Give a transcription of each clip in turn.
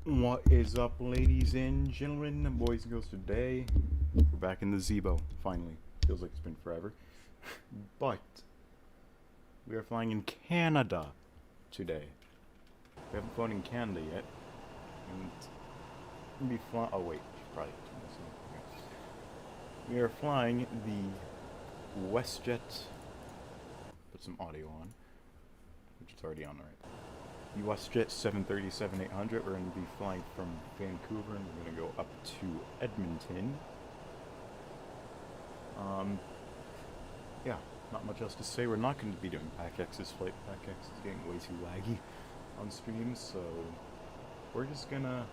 What is up, ladies and gentlemen, boys and girls? Today we're back in the Zebo. Finally, feels like it's been forever, but we are flying in Canada today. We haven't flown in Canada yet, and we'll be flying. Oh wait, probably. We are flying the WestJet. Put some audio on, which is already on, right? The WestJet 737-800. We're going to be flying from Vancouver, and we're going to go up to Edmonton. Yeah, not much else to say. We're not going to be doing PackX's flight. PackX is getting way too laggy on stream, so we're just gonna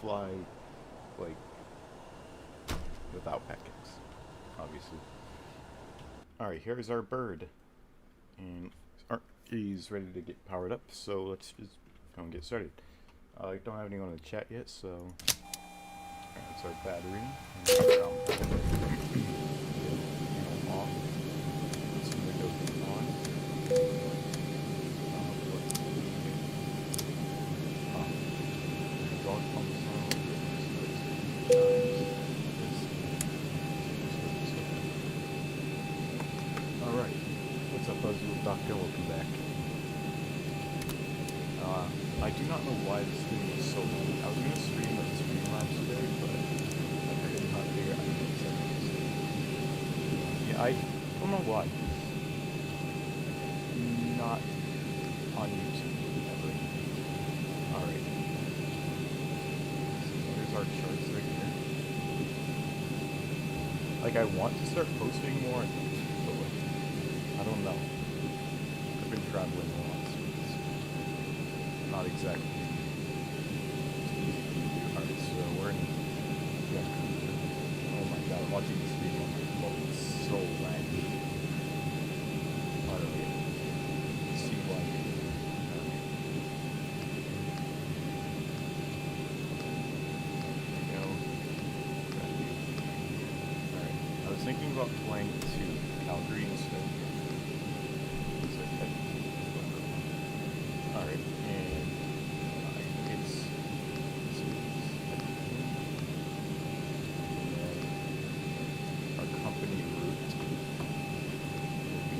fly, like, without PackX, obviously. Alright, here's our bird. And he's ready to get powered up, so let's just go and get started. I don't have anyone in the chat yet, so that's our battery. Off. Let's window on. Hydraulic pumps on. Alright, what's up, Buzzy with Doctor? Welcome back. I do not know why the stream is so long. I was going to stream with Streamlabs today, but I could not figure out any settings. Yeah, I don't know why. Not on YouTube, ever. Alright. So there's our charts right here. Like, I want to start posting more, but like, I don't know. I've been traveling a lot, so it's not exactly easy to do. Alright, so we're in Vancouver. Oh my god, watching this video on my phone is so laggy. Alright, see why. Alright, I was thinking about flying to Calgary instead. Alright, and it's our company route will be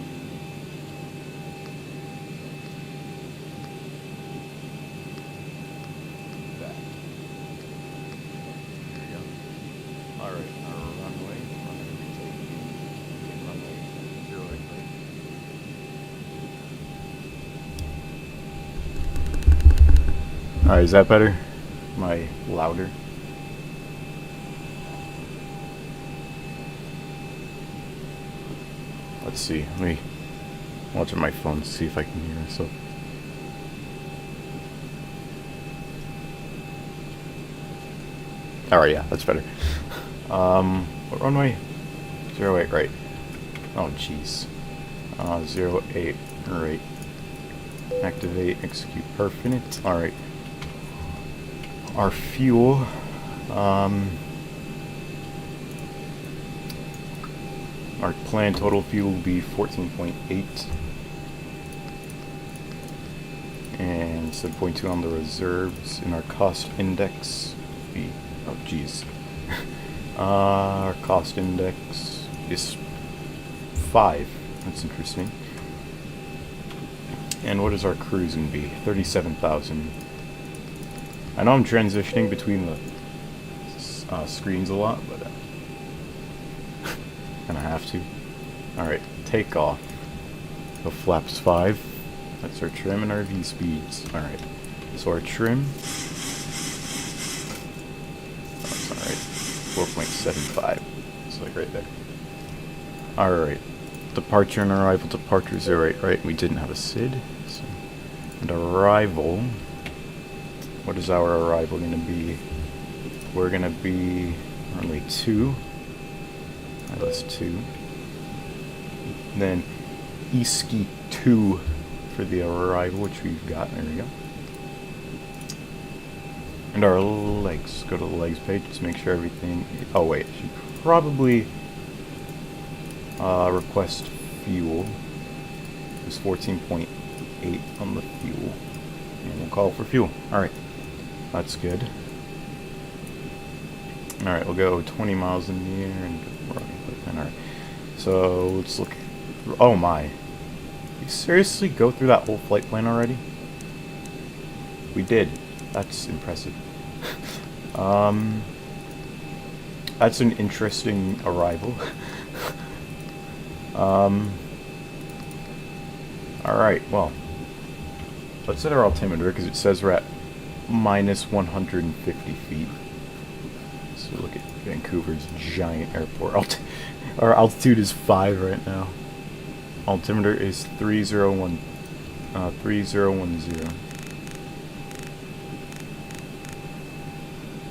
that. There we go. Alright, our runway. I'm going to be taking runway 08 right. Alright, is that better? Am I louder? Let's see. Let me watch on my phone to see if I can hear myself. Alright, yeah, that's better. What runway? 08 right. Oh, jeez. 08 right. Activate, execute, perfect. Alright. Our fuel, our planned total fuel will be 14.8, and 7.2 on the reserves, and our cost index will be, oh geez, our cost index is 5, that's interesting. And what is our cruise gonna be? 37,000. I know I'm transitioning between the screens a lot, but gonna have to. Alright, take off. The flaps 5. That's our trim and our V speeds. Alright, so our trim. That's alright. 4.75. It's like right there. Alright. Departure and arrival. Departure 08, right? We didn't have a SID. So. And arrival. What is our arrival going to be? We're going to be runway 2. That's 2. Then ESKI 2 for the arrival, which we've got. There we go. And our legs. Go to the legs page to make sure everything... Oh wait, I should probably request fuel. It's 14.8 on the fuel. And we'll call for fuel. Alright. That's good. Alright, we'll go 20 miles in the air and we're on equipment. Alright. So let's look. Oh my. You seriously go through that whole flight plan already? We did. That's impressive. That's an interesting arrival. Alright, well. Let's set our altimeter because it says we're at minus 150 feet. So look at Vancouver's giant airport. Our altitude is 5 right now. Altimeter is 3010.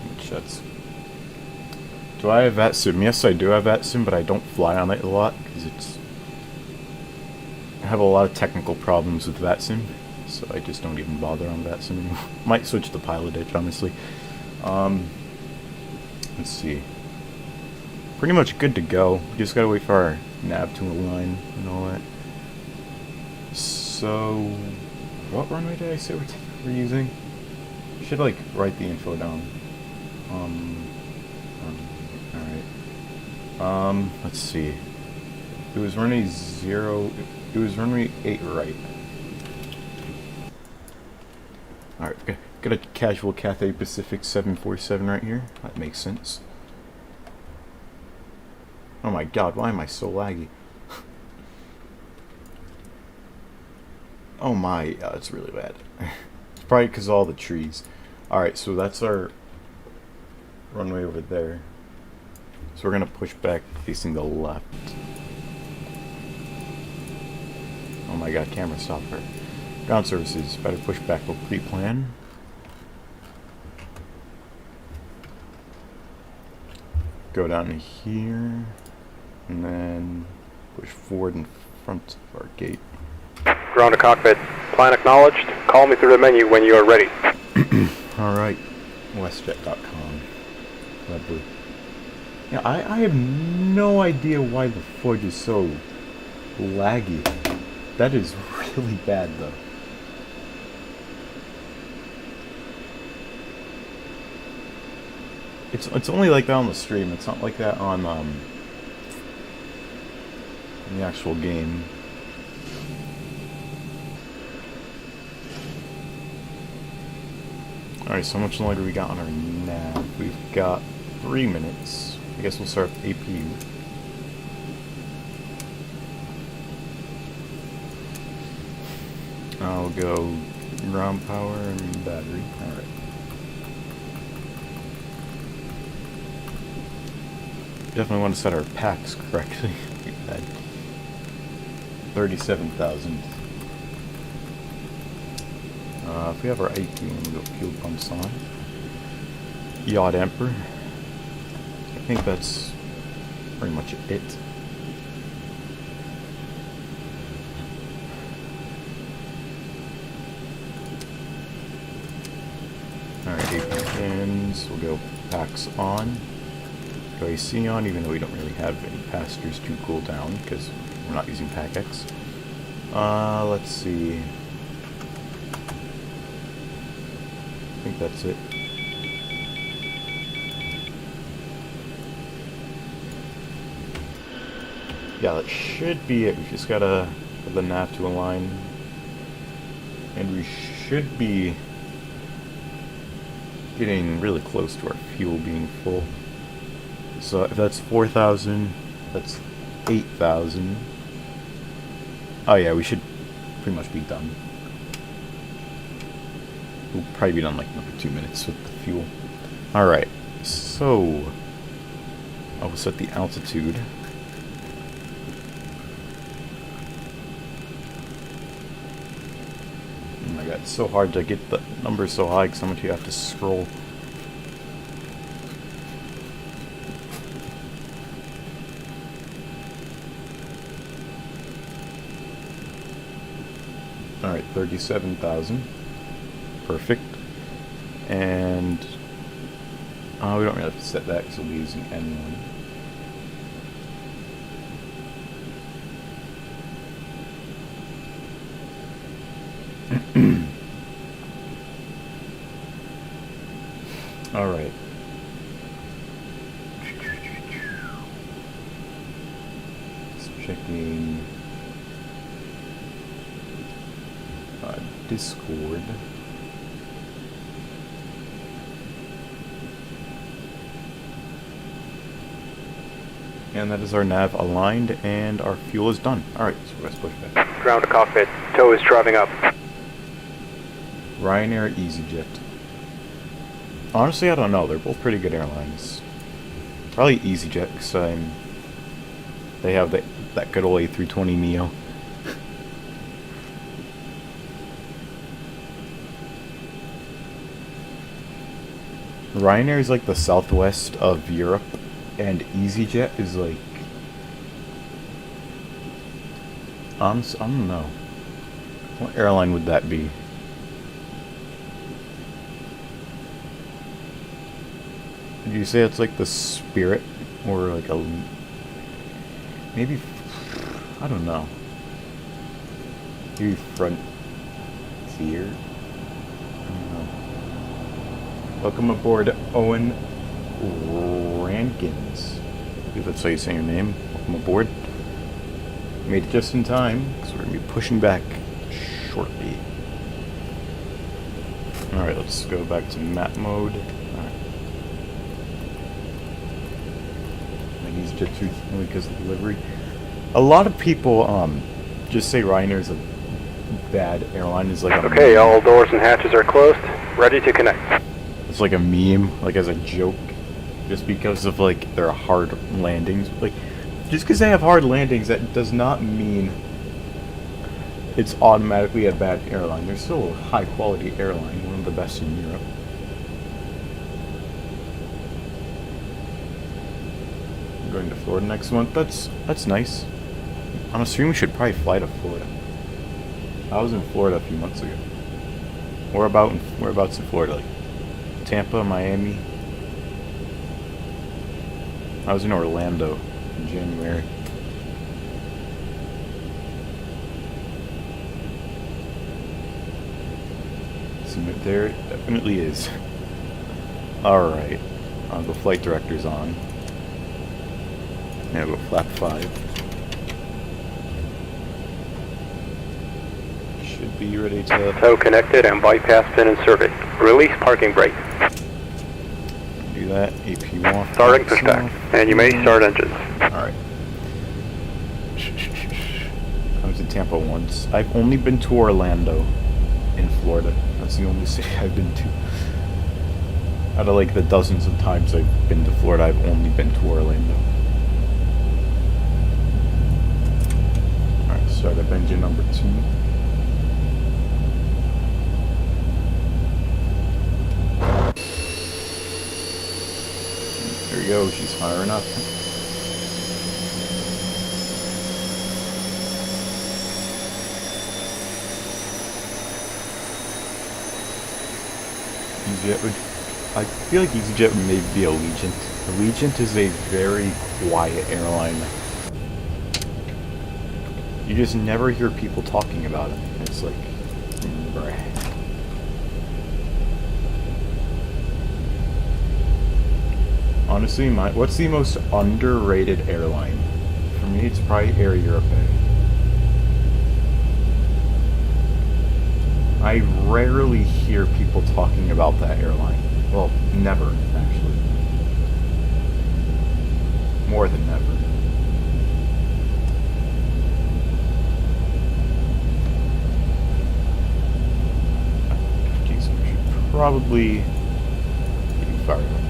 Which that's... Do I have VATSIM? Yes, I do have VATSIM, but I don't fly on it a lot because it's... I have a lot of technical problems with VATSIM, so I just don't even bother on VATSIM anymore. Might switch to Pilot Edge, honestly. Let's see. Pretty much good to go. We just gotta wait for our nav to align and all that. So, what runway did I say we're using? I should like write the info down. Alright. Let's see. It was runway 0. It was runway 8 right. Alright, got a casual Cathay Pacific 747 right here. That makes sense. Oh my god, why am I so laggy? Oh my, it's really bad. It's probably because of all the trees. Alright, so that's our runway over there. So we're going to push back facing the left. Oh my god, camera stopper. Ground services, better push back or pre-plan. Go down to here. And then push forward in front of our gate. Ground to cockpit. Plan acknowledged. Call me through the menu when you are ready. Alright. Westjet.com. Lovely. Yeah, I have no idea why the Forge is so laggy. That is really bad though. It's only like that on the stream. It's not like that on in the actual game. Alright, so how much longer we got on our nav? We've got 3 minutes. I guess we'll start with APU. I'll go ground power and battery. Alright. Definitely want to set our packs correctly. We had 37,000. If we have our APU and we'll go fuel pumps on. Yacht Emperor. I think that's pretty much it. Alright, APU pins. We'll go packs on. Go AC on, even though we don't really have any passengers to cool down because we're not using Pack X. Let's see. I think that's it. Yeah, that should be it. We just gotta put the nav to align. And we should be getting really close to our fuel being full. So if that's 4,000, that's 8,000. Oh yeah, we should pretty much be done. We'll probably be done like another 2 minutes with the fuel. Alright, so I will set the altitude. Oh my god, it's so hard to get the numbers so high because so much you have to scroll. Alright, 37,000. Perfect. And we don't really have to set that because we'll be using N1. Checking Discord. And that is our nav aligned, and our fuel is done. Alright, so let's push back. Ground to cockpit. Tow is driving up. Ryanair, EasyJet. Honestly, I don't know. They're both pretty good airlines. Probably EasyJet, because they have that good old A320neo. Ryanair is like the southwest of Europe, and EasyJet is like... I don't know. What airline would that be? Did you say it's like the Spirit? Or like a... Maybe... I don't know. Maybe Frontier? I don't know. Welcome aboard, Owen Rankins. I believe that's how you say your name. Welcome aboard. Made it just in time, because we're going to be pushing back shortly. Alright, let's go back to map mode. Alright. These jet suits only because of delivery. A lot of people just say Ryanair's a bad airline. Is like okay, all doors and hatches are closed. Ready to connect. It's like a meme, like as a joke, just because of like their hard landings. Like, just because they have hard landings, that does not mean it's automatically a bad airline. They're still a high quality airline, one of the best in Europe. I'm going to Florida next month. That's nice. On a stream, we should probably fly to Florida. I was in Florida a few months ago. Whereabouts in Florida? Like Tampa, Miami. I was in Orlando in January. So there definitely is. Alright. The flight director's on. Now go flap 5. Should be ready to... Tow connected and bypass pin inserted. Release parking brake. Do that. AP1. Starting pushback. And you may start engines. Alright. I was in Tampa once. I've only been to Orlando in Florida. That's the only city I've been to. Out of like the dozens of times I've been to Florida, I've only been to Orlando. Alright, start up engine number 2. There we go, she's firing up. EasyJet would... I feel like EasyJet may be Allegiant. Allegiant is a very quiet airline. You just never hear people talking about it. It's like... Bruh. Honestly, what's the most underrated airline? For me, it's probably Air Europe. I rarely hear people talking about that airline. Well, never, actually. More than never. Jeez, I should probably get fired up.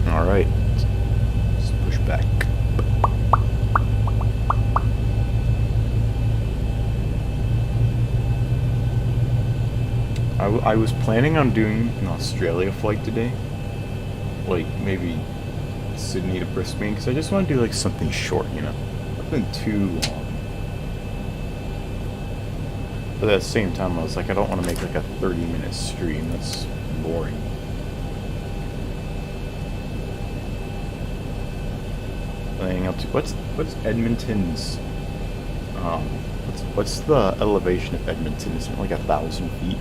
Alright, let's push back. I was planning on doing an Australia flight today. Like, maybe Sydney to Brisbane, because I just want to do like something short, you know? Nothing too long. But at the same time, I was like, I don't want to make like a 30-minute stream. That's boring. What's Edmonton's what's the elevation of Edmonton? Isn't it like 1,000 feet?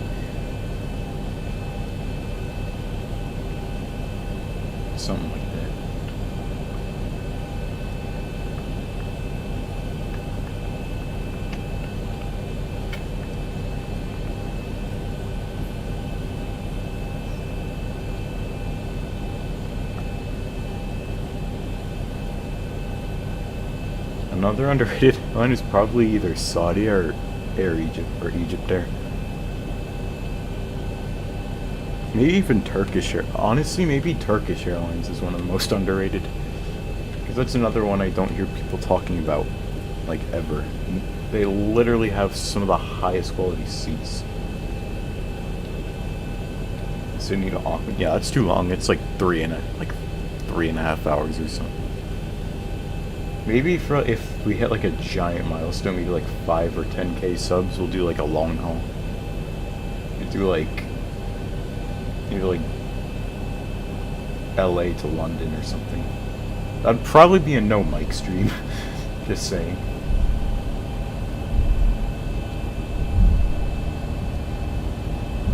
something like that. Another underrated one is probably either Saudi or Air Egypt or Egypt Air. Maybe even Turkish Air. Honestly, maybe Turkish Airlines is one of the most underrated. Because that's another one I don't hear people talking about, like, ever. They literally have some of the highest quality seats. Sydney to Auckland. Yeah, that's too long. It's like 3.5 hours or something. Maybe if we hit like a giant milestone, maybe like 5 or 10k subs, we'll do like a long haul. We'll do like maybe like LA to London or something. That'd probably be a no mic stream. Just saying.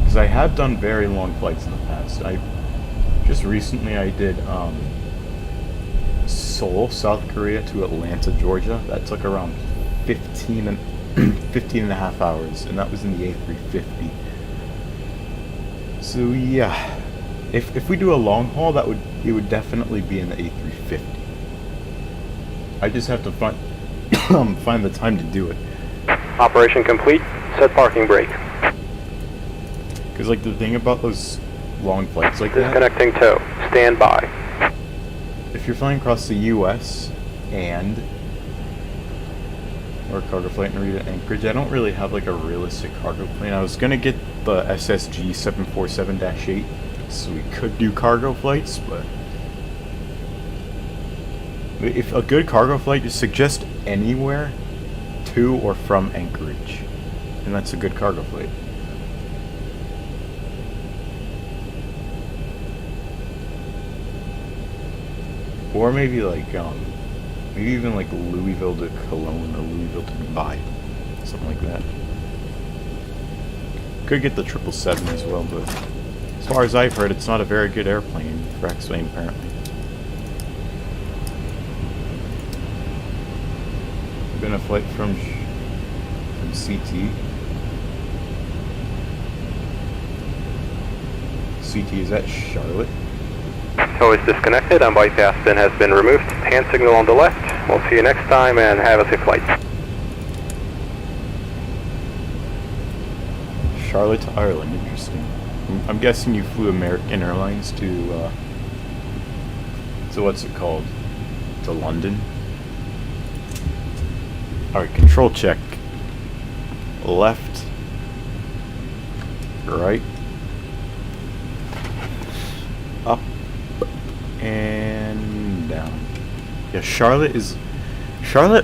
Because I have done very long flights in the past. Just recently I did Seoul, South Korea to Atlanta, Georgia. That took around 15 and a half hours, and that was in the A350. So yeah, if we do a long haul, it would definitely be in the A350. I just have to find the time to do it. Operation complete. Set parking brake. Because like the thing about those long flights like that, Disconnecting tow. Stand by. if you're flying across the U.S. or cargo flight in Narita, Anchorage, I don't really have like a realistic cargo plane. I was gonna get the SSG 747-8, so we could do cargo flights, but if a good cargo flight, just suggest anywhere to or from Anchorage, and that's a good cargo flight. Or maybe like, maybe even like Louisville to Cologne or Louisville to Dubai, something like that. Could get the 777 as well, but as far as I've heard, it's not a very good airplane for Xplane apparently. Been a flight from CT. CT is at Charlotte. Tow is disconnected and bypass pin has been removed. Hand signal on the left. We'll see you next time and have a safe flight. Charlotte to Ireland, interesting. I'm guessing you flew American Airlines to what's it called? To London? Alright, control check. Left. Right. Up. And down. Yeah, Charlotte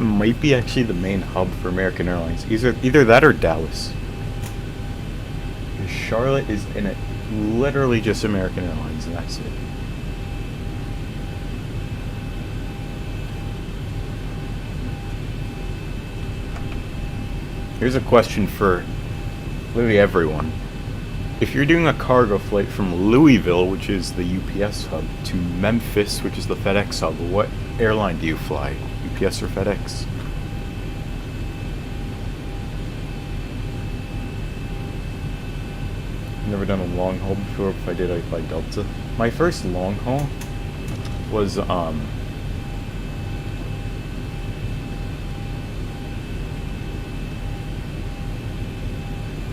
might be actually the main hub for American Airlines. Either that or Dallas. Charlotte is in it literally just American Airlines, and that's it. Here's a question for literally everyone. If you're doing a cargo flight from Louisville, which is the UPS hub, to Memphis, which is the FedEx hub, what airline do you fly? UPS or FedEx? Never done a long haul before. If I did, I'd fly Delta. My first long haul was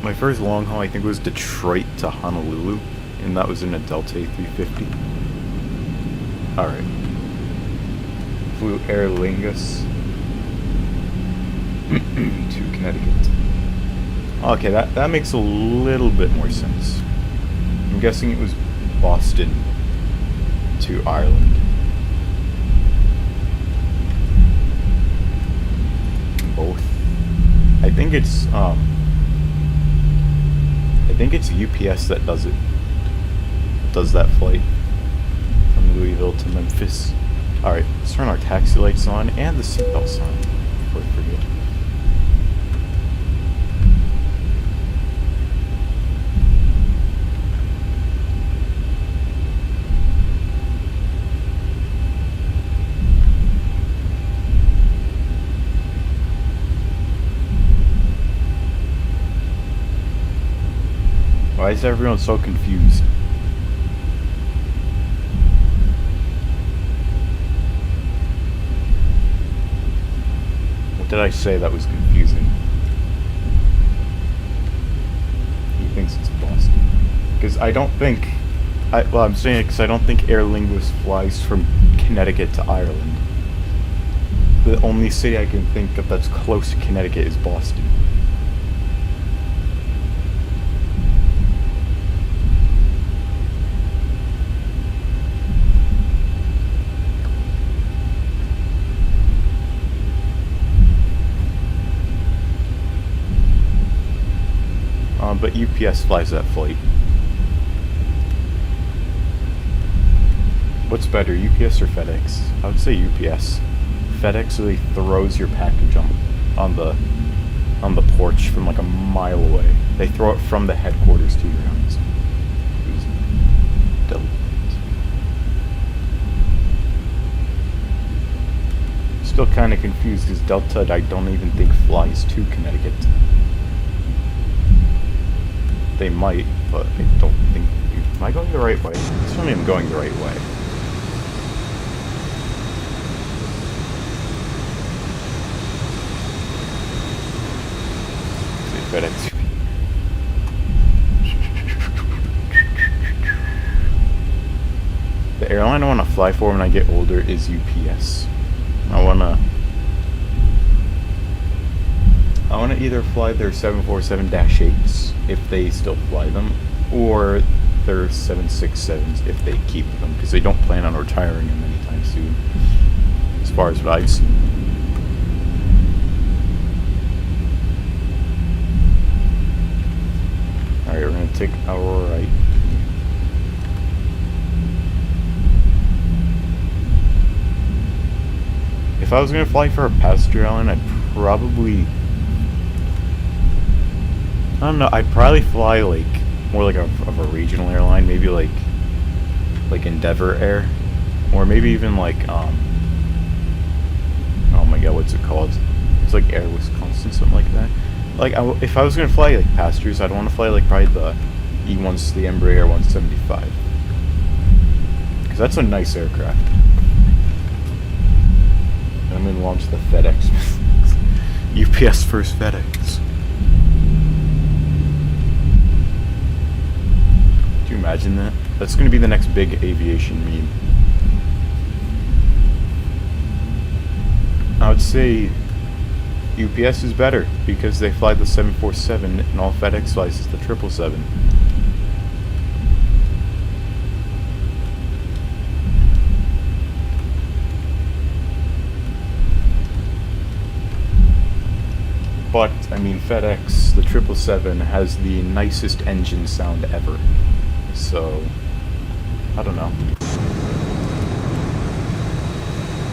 my first long haul, I think, was Detroit to Honolulu, and that was in a Delta A350. Alright. Flew Aer Lingus to Connecticut. Okay, that makes a little bit more sense. I'm guessing it was Boston to Ireland. Both. I think it's UPS that does that flight from Louisville to Memphis. Alright, let's turn our taxi lights on and the seatbelts on before I forget. Why is everyone so confused? What did I say that was confusing? He thinks it's Boston. Because I don't think... well, I'm saying it because I don't think Aer Lingus flies from Connecticut to Ireland. The only city I can think of that's close to Connecticut is Boston. But UPS flies that flight. What's better, UPS or FedEx? I would say UPS. FedEx really throws your package on the porch from like a mile away. They throw it from the headquarters to your house. Still kind of confused because Delta I don't even think flies to Connecticut. They might, but I don't think... Am I going the right way? Certainly I'm going the right way. FedEx. The airline I want to fly for when I get older is UPS. I want to either fly their 747-8s if they still fly them, or their 767s if they keep them, because they don't plan on retiring them anytime soon, as far as what I've seen. Alright, we're going to take our right. If I was going to fly for a passenger airline, I'd probably... I don't know, I'd probably fly like more like of a regional airline, maybe like Endeavor Air, or maybe even like oh my god, what's it called? It's like Air Wisconsin, something like that. Like if I was gonna fly like passengers, I'd want to fly like probably the E1s, the Embraer 175, because that's a nice aircraft. And I'm gonna launch the FedEx. UPS first FedEx. Can you imagine that? That's going to be the next big aviation meme. I would say UPS is better because they fly the 747 and all FedEx flies is the 777. But, I mean, FedEx, the 777, has the nicest engine sound ever. So, I don't know.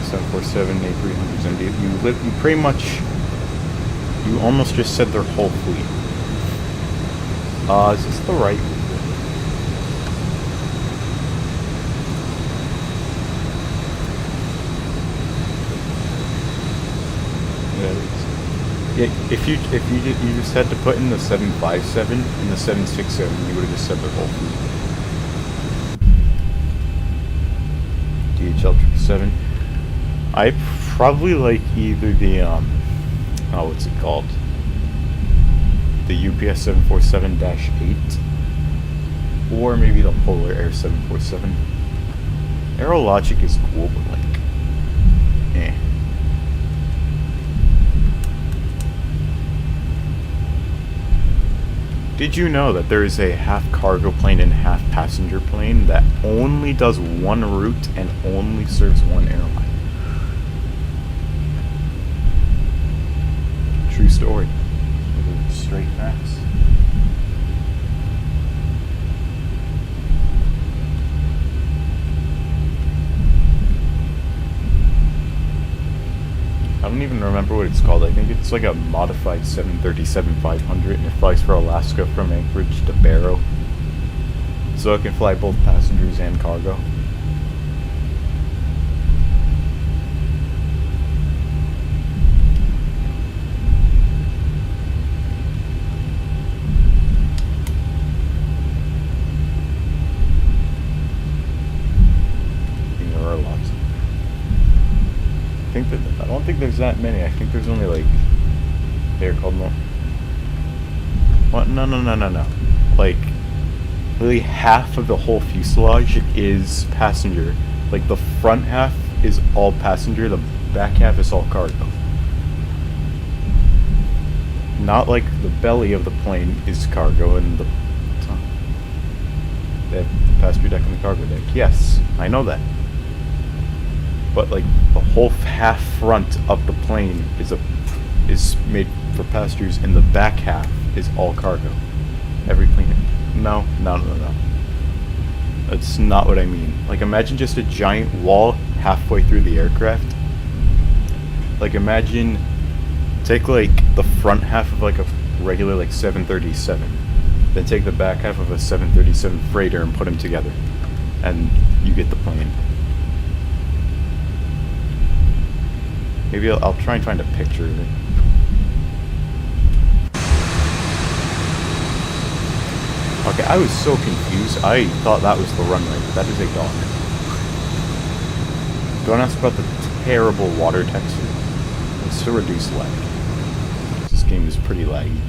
747, A300s, and you pretty much, you almost just said their whole fleet. Is this the right route? Yeah, it is. Yeah, if you just had to put in the 757 and the 767, you would have just said their whole fleet. DHL 777. I probably like either the what's it called? The UPS 747-8, or maybe the Polar Air 747. Aerologic is cool, but like, eh. Did you know that there is a half cargo plane and half passenger plane that only does one route and only serves one airline? True story. Straight facts. I don't even remember what it's called. I think it's like a modified 737-500, and it flies for Alaska from Anchorage to Barrow. So it can fly both passengers and cargo. I don't think there's that many. I think there's only like they're called more. What? No. Like really half of the whole fuselage is passenger. Like the front half is all passenger. The back half is all cargo. Not like the belly of the plane is cargo and the passenger deck and the cargo deck. Yes, I know that. But like the whole half front of the plane is made for passengers, and the back half is all cargo. Every plane. No. That's not what I mean. Like imagine just a giant wall halfway through the aircraft. Like imagine take like the front half of like a regular like 737, then take the back half of a 737 freighter and put them together, and you get the plane. Maybe I'll try and find a picture of it. Okay, I was so confused. I thought that was the runway, but that is a dock. Don't ask about the terrible water texture. It's to reduce lag. This game is pretty laggy.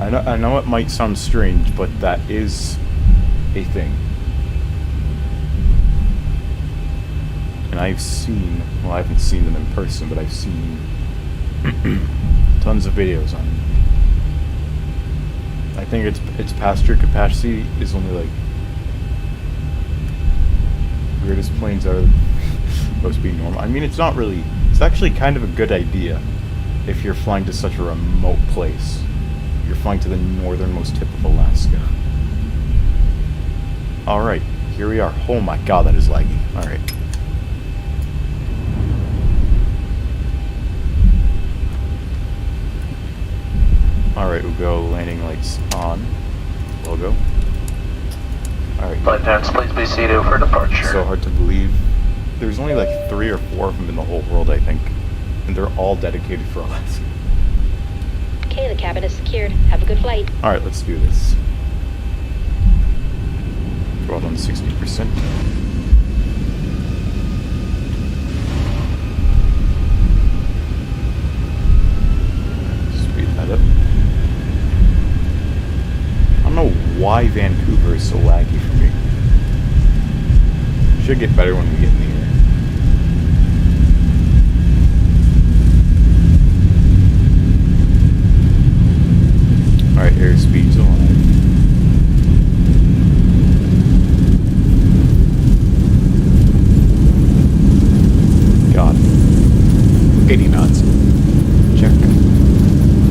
I know it might sound strange, but that is a thing. And I've seen, well, I haven't seen them in person, but I've seen tons of videos on it. I think its passenger capacity is only like weirdest planes are supposed to be normal. I mean, it's not really. It's actually kind of a good idea if you're flying to such a remote place. You're flying to the northernmost tip of Alaska. Alright, here we are. Oh my god, that is laggy. Alright. Alright, we'll go landing lights on. Logo. Alright. Flight attendants, please be seated for departure. So hard to believe. There's only like 3 or 4 of them in the whole world, I think. And they're all dedicated for Alaska. Okay, the cabin is secured. Have a good flight. Alright, let's do this. Throttle on 60%. Speed that up. I don't know why Vancouver is so laggy for me. Should get better when we get in the air. Alright, airspeed's alive. God. 80 knots. Check.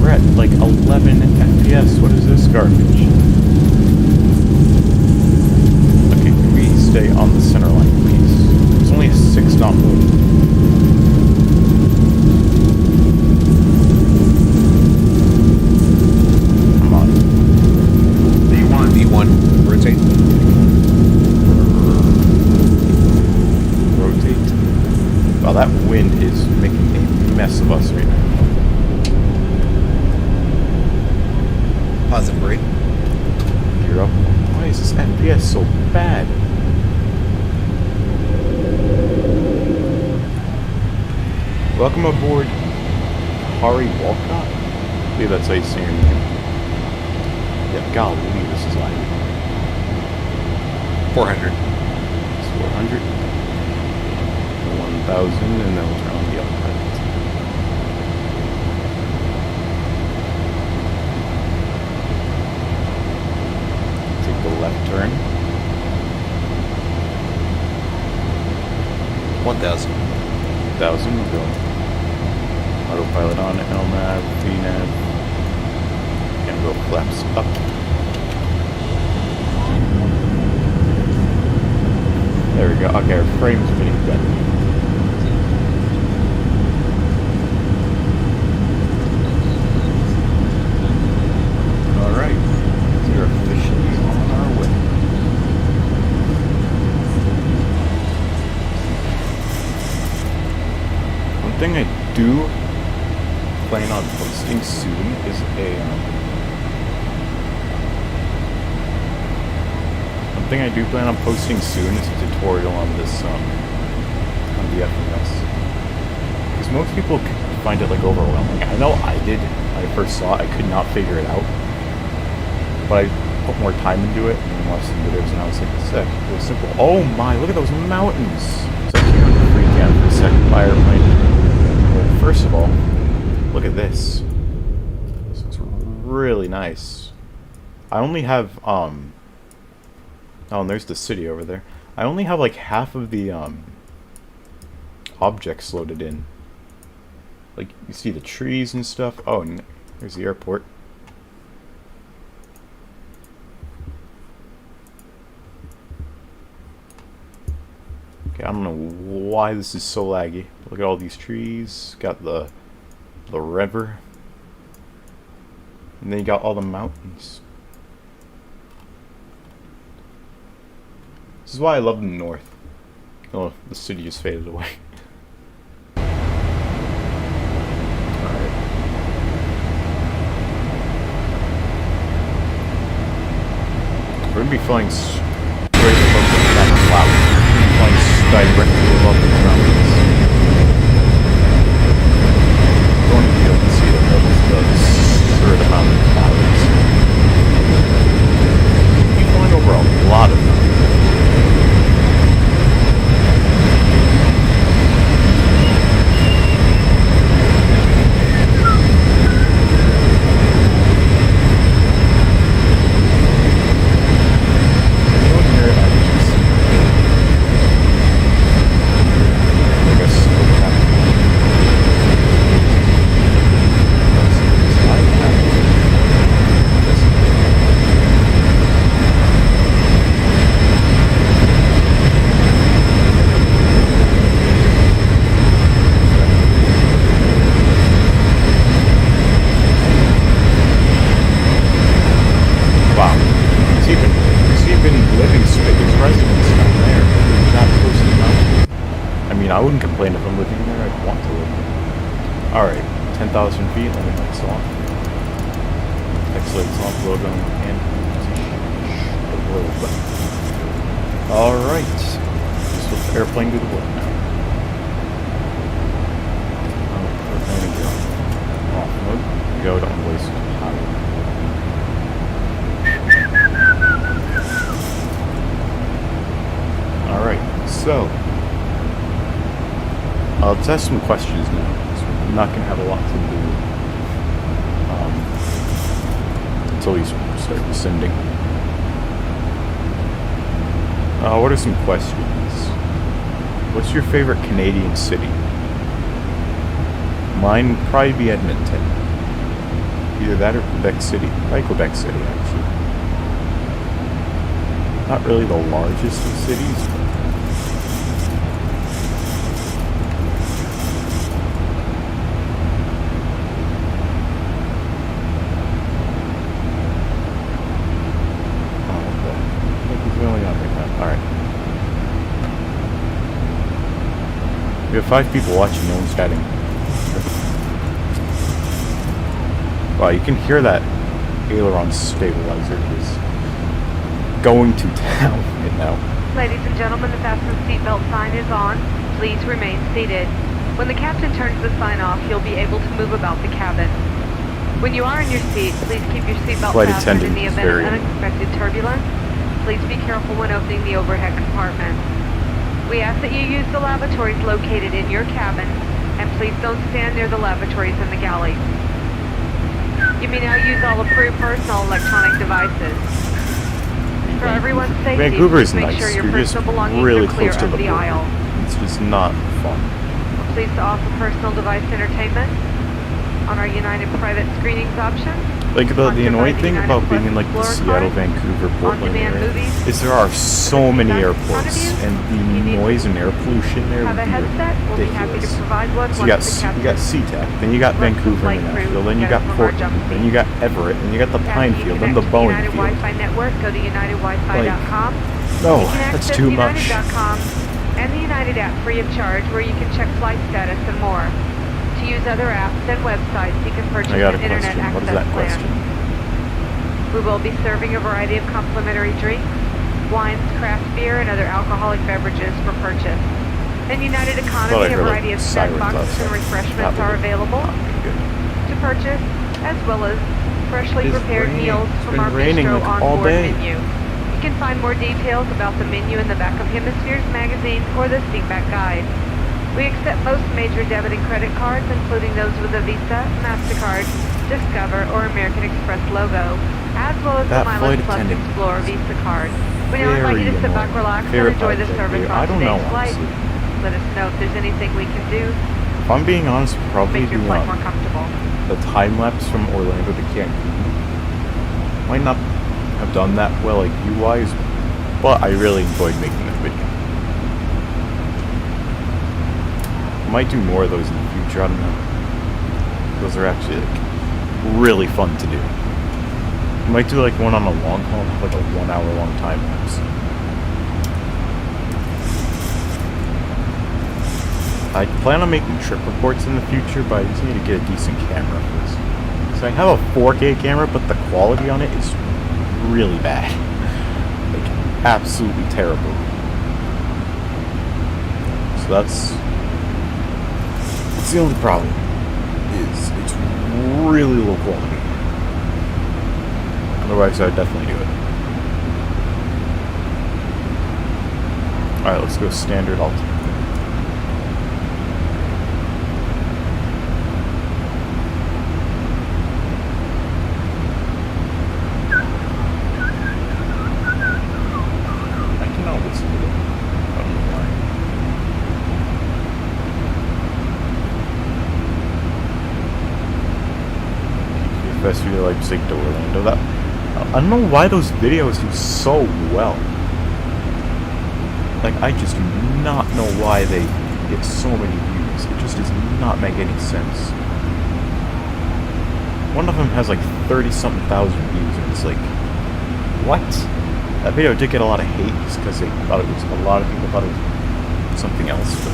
We're at like 11 FPS. What is this garbage? Okay, can we stay on the center line, please? It's only a 6 knot move. V1, rotate. Rotate. Wow, that wind is making a mess of us right now. Positive brake. Gear up. Why is this FPS so bad? Welcome aboard, Hari Walcott. I believe that's how you say your name. Yeah, golly, this is like 400. it's 400, 1,000, and then we'll turn on the autopilot. Take the left turn. 1,000. 1,000, we'll go autopilot on, LNAV, VNAV, and go flaps up. There we go. Okay, our frame's getting better. Alright, we're officially on our way. One thing I do plan on posting soon is a thing I do plan on posting soon is a tutorial on this, on the FMS. Because most people find it, like, overwhelming. I know I did when I first saw it. I could not figure it out. But I put more time into it and watched some videos, and I was like, sick. It was simple. Oh my, look at those mountains! It's like you're on the free can for a second by airplane. Well, first of all, look at this. This looks really nice. I only have, oh, and there's the city over there. I only have like half of the, objects loaded in. Like, you see the trees and stuff. Oh, and there's the airport. Okay, I don't know why this is so laggy. Look at all these trees. Got the river. And then you got all the mountains. This is why I love the north. Oh, the city just faded away. Alright. We're gonna be flying straight above the cloud. Flying directly above the mountains. Don't be able to see them, but it's the absurd amount of clouds. We're flying over a lot of them. I wouldn't complain if I'm living there. I'd want to live there. Alright, 10,000 feet. Let me lights off. X-lights off, logo, and alright. Just let the airplane do the work now. There we go. Off mode. Go, don't waste power. Alright, so let's ask some questions now. So I'm not going to have a lot to do until you start descending. What are some questions? What's your favorite Canadian city? Mine would probably be Edmonton. Either that or Quebec City. Probably Quebec City, actually. Not really the largest of cities, but we have 5 people watching, no one's chatting. Wow, you can hear that aileron stabilizer is going to town right now. Ladies and gentlemen, the fasten seatbelt sign is on. Please remain seated. When the captain turns the sign off, you'll be able to move about the cabin. When you are in your seat, please keep your seatbelt fastened in the event of unexpected turbulence. Please be careful when opening the overhead compartment. We ask that you use the lavatories located in your cabin, and please don't stand near the lavatories in the galleys. You may now use all approved personal electronic devices. For everyone's safety, Vancouver is make nice. sure your You're just personal belongings really are clear close to of the the border. aisle. It's just not fun. We're pleased to offer personal device entertainment on our United private screenings option. Like, the annoying thing about being in, like, the Seattle, Vancouver, Portland area is there are so many airports, and the noise and air pollution there Have a headset? We'll be happy to ridiculous. provide one. So you got SeaTac, then you got Vancouver International, then you got Portland, then you got Everett, and you got the Pinefield, then the Bowen United Field. Wi-Fi network. Go to UnitedWiFi.com. No, You can that's access too much. United.com and the United app free of charge, where you can check flight status and more. To use other apps and websites, you can purchase I got a an internet question. What is access that plan. question? We will be serving a variety of complimentary drinks. wines, craft beer, and other alcoholic beverages for purchase. In United Economy, a variety of snack boxes and refreshments are available to purchase, as well as freshly prepared meals from our bistro on-board menu. You can find more details about the menu in the back of Hemispheres magazine or the Seatback Guide. We accept most major debit and credit cards, including those with a Visa, MasterCard, Discover, or American Express logo, as well as the Mileage Plus Explorer Visa card. We now invite you to sit back, relax, and enjoy the service on today's flight. Let us know if there's anything we can do If I'm being honest, to probably make your flight more comfortable. the time lapse from Orlando to Cancun might not have done that well, like view-wise, but I really enjoyed making the video. Might do more of those in the future, I don't know. Those are actually like really fun to do. Might do like one on a long haul, like a 1 hour long time lapse. I plan on making trip reports in the future, but I just need to get a decent camera first. So I have a 4K camera, but the quality on it is really bad. Like, absolutely terrible. So that's the only problem, is it's really low quality. Otherwise, I'd definitely do it. Alright, let's go standard altitude. Leipzig to Orlando. That I don't know why those videos do so well. Like, I just do not know why they get so many views. It just does not make any sense. One of them has like 30-something thousand views, and it's like, what? That video did get a lot of hate just because they thought it was, a lot of people thought it was something else, but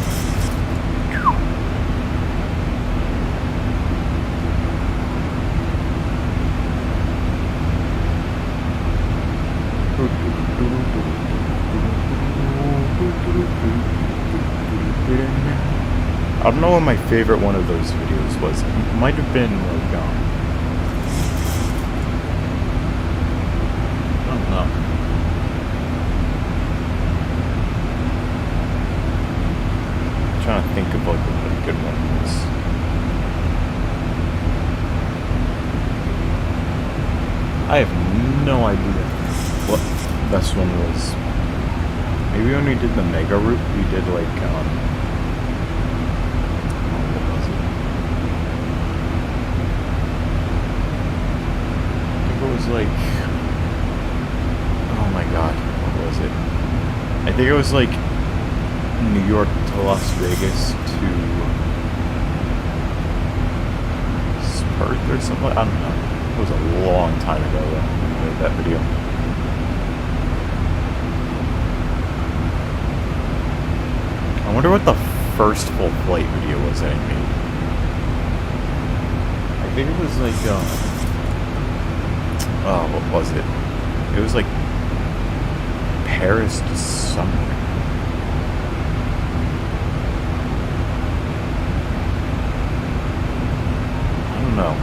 I don't know what my favorite one of those videos was. It might have been like, I don't know. I'm trying to think of like what a good one was. I have no idea what the best one was. Maybe when we did the mega route, we did like, what was it? I think it was like, oh my god, what was it? I think it was like New York to Las Vegas to Perth or something. I don't know. It was a long time ago when I made that video. I wonder what the first full flight video was that I made. I think it was like, oh, what was it? It was like Paris to somewhere. I don't know.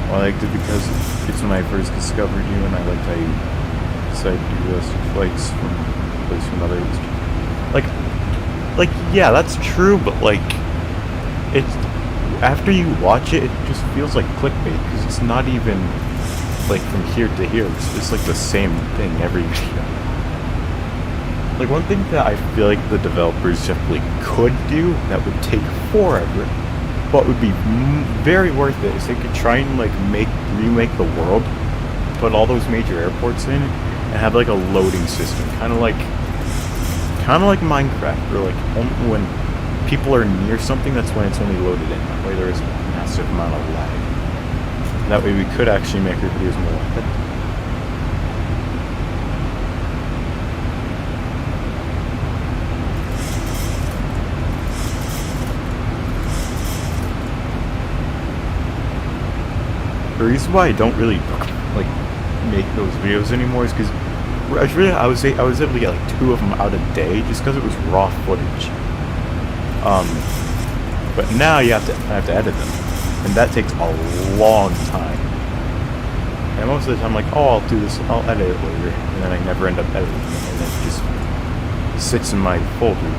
Well, I liked it because it's when I first discovered you, and I liked how you decided to do those flights from place from others. Like, yeah, that's true, but like, it's, after you watch it, it just feels like clickbait, because it's not even like from here to here. It's just like the same thing every video. Like, one thing that I feel like the developers definitely could do that would take forever, but would be very worth it, is they could try and like remake the world, put all those major airports in, and have like a loading system, kind of like Minecraft, or like when people are near something, that's when it's only loaded in. That way there is a massive amount of lag. That way we could actually make our videos more authentic. the reason why I don't really like make those videos anymore is because I was able to get like 2 of them out a day just because it was raw footage. But now I have to edit them, and that takes a long time. And most of the time, I'm like, oh, I'll do this, I'll edit it later, and then I never end up editing it, and it just sits in my folder.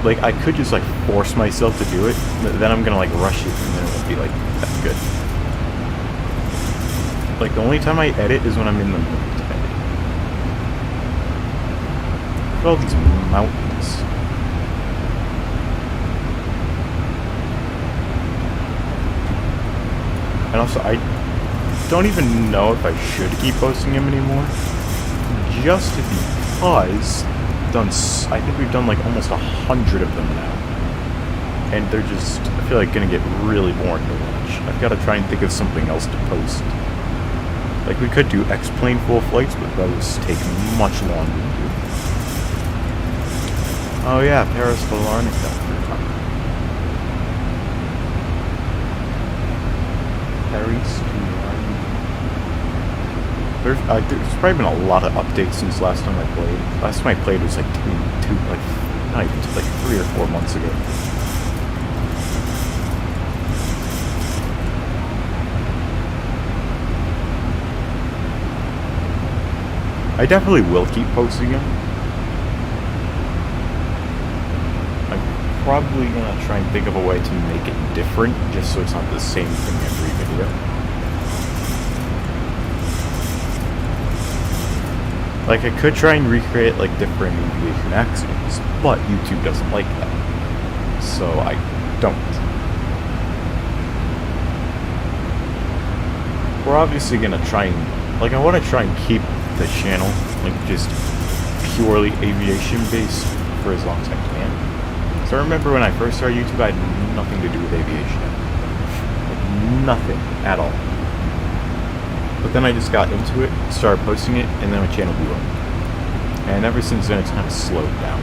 Like, I could just like force myself to do it, but then I'm gonna like rush it, and then it won't be like that good. Like, the only time I edit is when I'm in the mood to edit. Look at all these mountains. And also, I don't even know if I should keep posting them anymore. Just because I think we've done like almost 100 of them now. And they're just, I feel like, gonna get really boring to watch. I've got to try and think of something else to post. Like, we could do Xplane full flights, but those take much longer to do. Oh yeah, Paris to Larnaca. Paris to Larnaca. There's probably been a lot of updates since last time I played. Last time I played was like not even, like 3 or 4 months ago. I definitely will keep posting them. I'm probably gonna try and think of a way to make it different, just so it's not the same thing every video. Like, I could try and recreate like different aviation accidents, but YouTube doesn't like that, so I don't. We're obviously gonna try and, like, I want to try and keep the channel like just purely aviation based for as long as I can. So I remember when I first started YouTube, I had nothing to do with aviation, like nothing at all. But then I just got into it, started posting it, and then my channel blew up. And ever since then, it's kind of slowed down.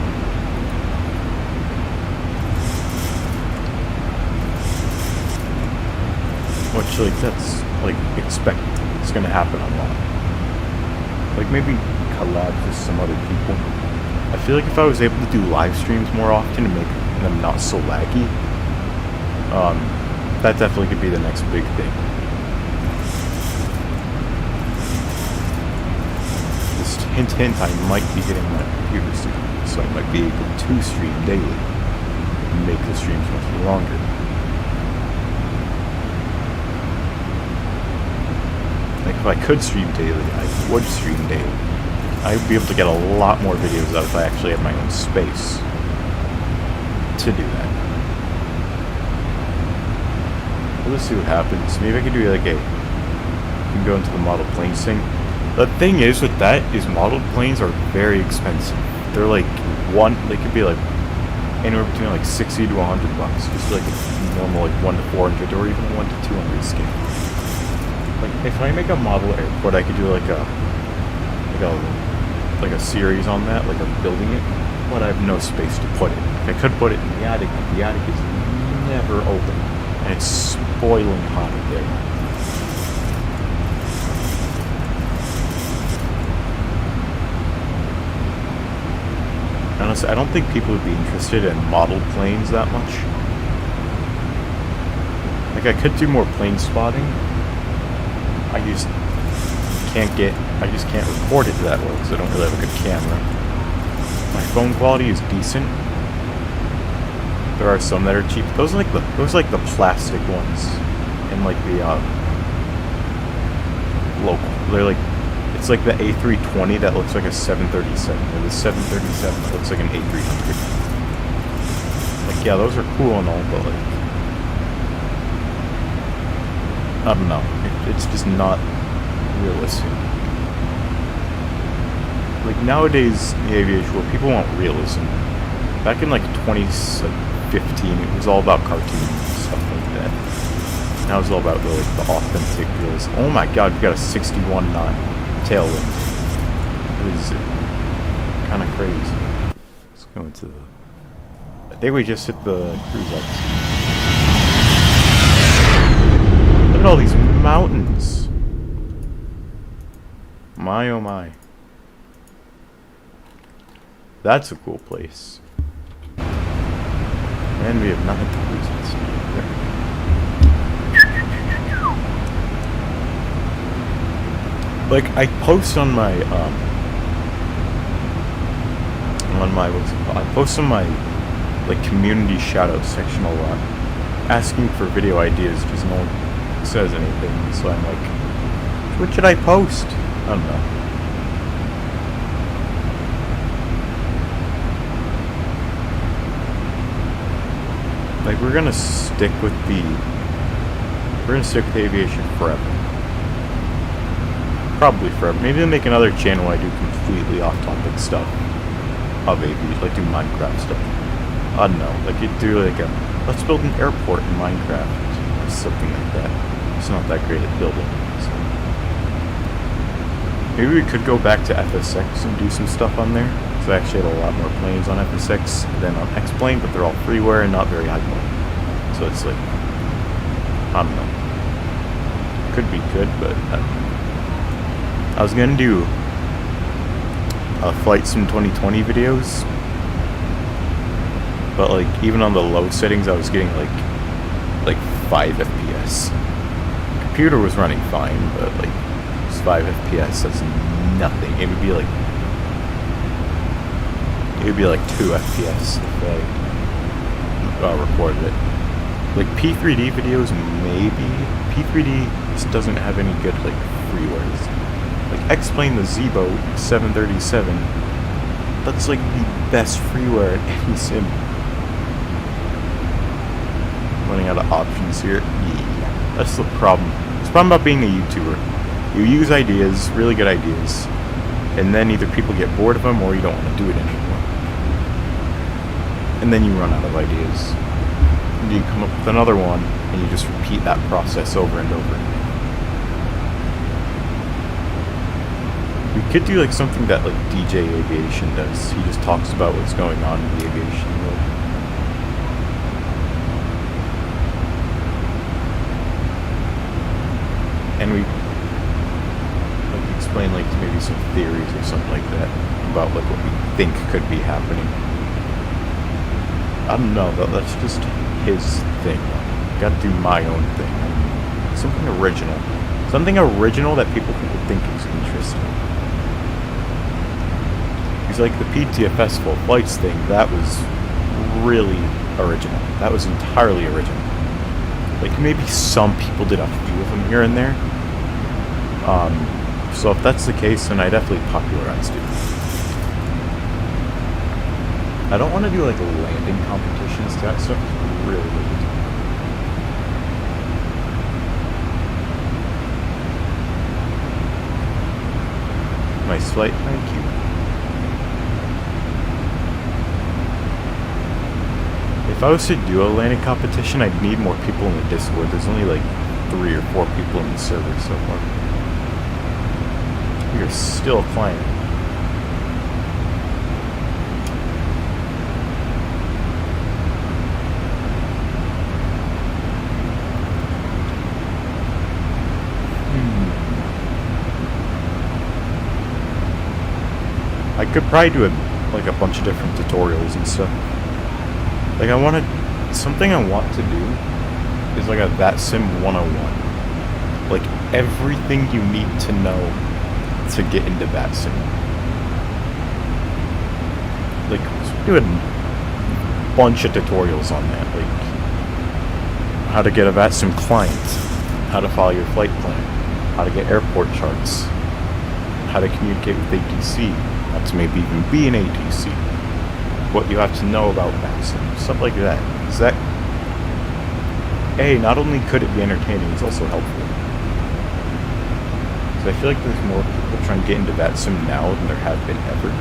Which, like, that's like expected. It's gonna happen a lot. Like, maybe collabs with some other people. I feel like if I was able to do live streams more often and make them not so laggy, that definitely could be the next big thing. Just hint, I might be getting my computer soon, so I might be able to stream daily and make the streams much longer. Like, if I could stream daily, I would stream daily. I'd be able to get a lot more videos out if I actually had my own space to do that. Well, let's see what happens. Maybe I could do like you can go into the model planes thing. The thing is with that is model planes are very expensive. They're like they could be like anywhere between like $60 to $100, just like a normal like 1 to 400 or even 1 to 200 scale. Like, if I make a model airport, I could do like a series on that, like I'm building it, but I have no space to put it. If I could put it in the attic, but the attic is never open, and it's spoiling hot in there. Honestly, I don't think people would be interested in model planes that much. Like, I could do more plane spotting. I just can't record it that well because I don't really have a good camera. My phone quality is decent. There are some that are cheap. Those are like the plastic ones, and like the local. They're like, it's like the A320 that looks like a 737, or the 737 that looks like an A300. Like, yeah, those are cool and all, but like, I don't know. It's just not realistic. Like, nowadays in the aviation world, people want realism. Back in like 2015, it was all about cartoons and stuff like that. Now it's all about the authentic realism. Oh my god, we've got a 61 knot tailwind. It is kind of crazy. Let's go into the... I think we just hit the cruise altitude. at all these mountains. My oh my. That's a cool place. And we have nothing to lose. Like, I post on my, what's it called? I post on my, like, community shoutout section a lot, asking for video ideas because no one says anything. So I'm like, what should I post? I don't know. Like, we're gonna stick with aviation forever. Probably forever. Maybe I'll make another channel where I do completely off-topic stuff of aviation, like do Minecraft stuff. I don't know, like you'd do like let's build an airport in Minecraft, or something like that. It's not that great at building, so. Maybe we could go back to FSX and do some stuff on there. So I actually had a lot more planes on FSX than on Xplane, but they're all freeware and not very high quality. So it's like, I don't know. Could be good, but I was gonna do Flight Sim 2020 videos, but like even on the low settings, I was getting like 5 FPS. The computer was running fine, but like just 5 FPS. That's nothing. It would be like 2 FPS if I recorded it. Like P3D videos, maybe. P3D just doesn't have any good like freewares. Like Xplane the Z-Boat 737, that's like the best freeware in any sim. Running out of options here. Yeah, that's the problem. It's the problem about being a YouTuber. You use ideas, really good ideas, and then either people get bored of them or you don't want to do it anymore. And then you run out of ideas. And you come up with another one, and you just repeat that process over and over. We could do like something that like DJ Aviation does. He just talks about what's going on in the aviation world. And we like explain like maybe some theories or something like that about like what we think could be happening. I don't know, that's just his thing. Gotta do my own thing. Something original. Something original that people think is interesting. Because like the PTFS full flights thing, that was really original. That was entirely original. Like maybe some people did a few of them here and there. So if that's the case, then I definitely popularized it. I don't want to do like landing competitions. That stuff is really weird. Nice flight, thank you. If I was to do a landing competition, I'd need more people in the Discord. There's only like 3 or 4 people in the server so far. We are still climbing. I could probably do like a bunch of different tutorials and stuff. Like something I want to do is like a VATSIM 101. Like everything you need to know to get into VATSIM. Like do a bunch of tutorials on that. Like how to get a VATSIM client, how to follow your flight plan, how to get airport charts, how to communicate with ATC, how to maybe even be an ATC, what you have to know about VATSIM, stuff like that. Is that not only could it be entertaining, it's also helpful. So I feel like there's more people trying to get into VATSIM now than there have been ever.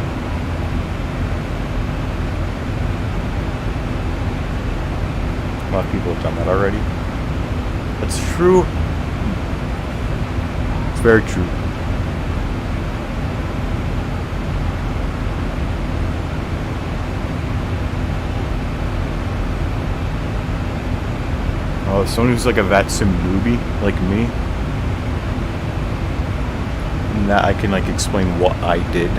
A lot of people have done that already. That's true. It's very true. someone who's like a VATSIM newbie, like me, and that I can like explain what I did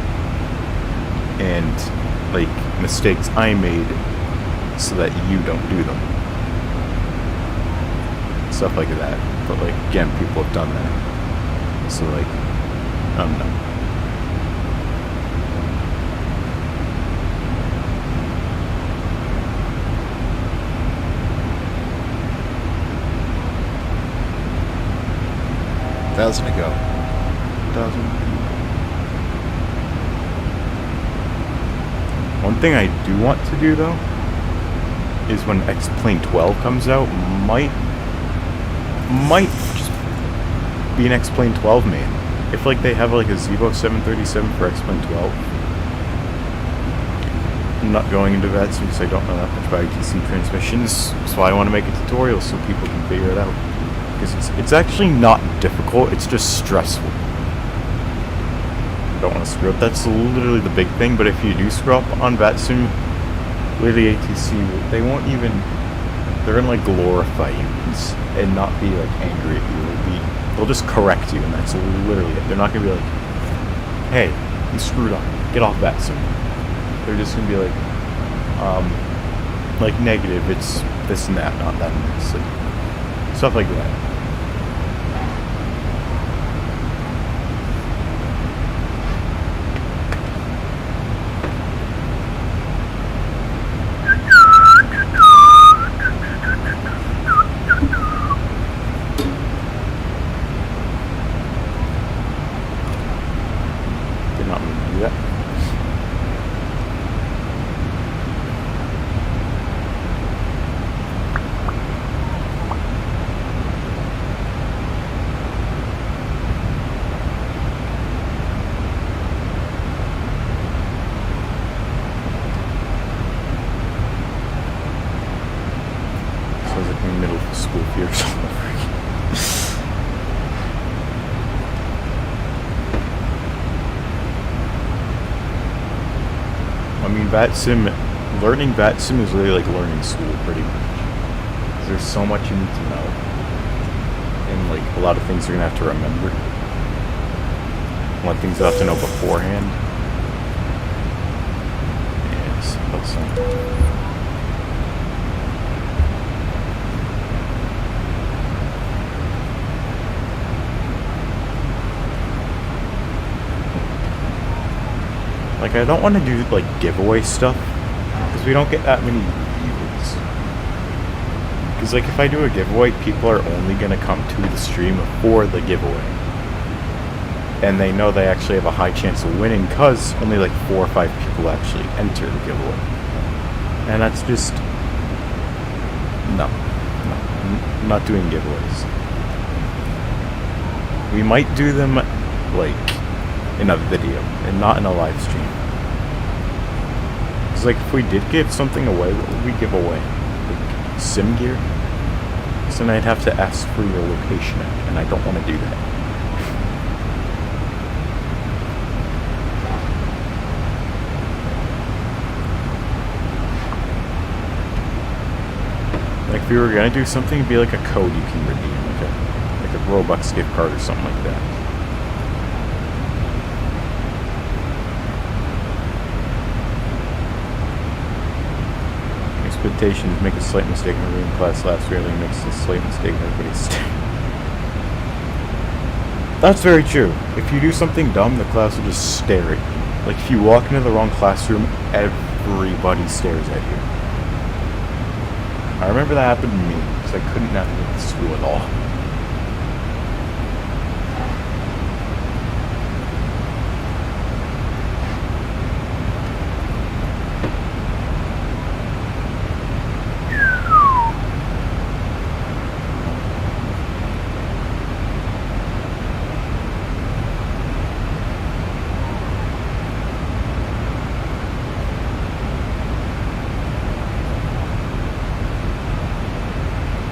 and like mistakes I made so that you don't do them. Stuff like that. But like again, people have done that. So like, I don't know. Thousand to go. 1,000. One thing I do want to do though is when Xplane11 comes out, might just be an Xplane11 main. If like they have like a Zevo 737 for Xplane11. I'm not going into that since I don't know that much about ITC transmissions, so I want to make a tutorial so people can figure it out. Because it's actually not difficult, it's just stressful. I don't want to screw up, that's literally the big thing, but if you do screw up on VATSIM, literally ATC, they won't even, they're gonna like glorify you and not be like angry at you. They'll just correct you, and that's literally it. They're not gonna be like, hey, you screwed up, get off VATSIM. They're just gonna be like negative, it's this and that, not that and this, like, stuff like that. Did not mean to do that. Sounds like we're in the middle of the school fear or something. I mean, learning VATSIM is really like learning school, pretty much. 'Cause there's so much you need to know. And like, a lot of things you're gonna have to remember. A lot of things you have to know beforehand. Yes, that's something. Like, I don't want to do, like, giveaway stuff, because we don't get that many views. Because, like, if I do a giveaway, people are only going to come to the stream for the giveaway. And they know they actually have a high chance of winning, because only, like, 4 or 5 people actually enter the giveaway. And that's just... No, I'm not doing giveaways. We might do them, like, in a video, and not in a live stream. Because, like, if we did give something away, what would we give away? Like, sim gear? So then I'd have to ask for your location, and I don't want to do that. Like, if we were gonna do something, it'd be like a code you can redeem, like a Robux gift card or something like that. Expectations make a slight mistake in a room class last rarely makes a slight mistake in everybody's. That's very true. If you do something dumb, the class will just stare at you. Like, if you walk into the wrong classroom, everybody stares at you. I remember that happened to me, because I couldn't navigate the school at all.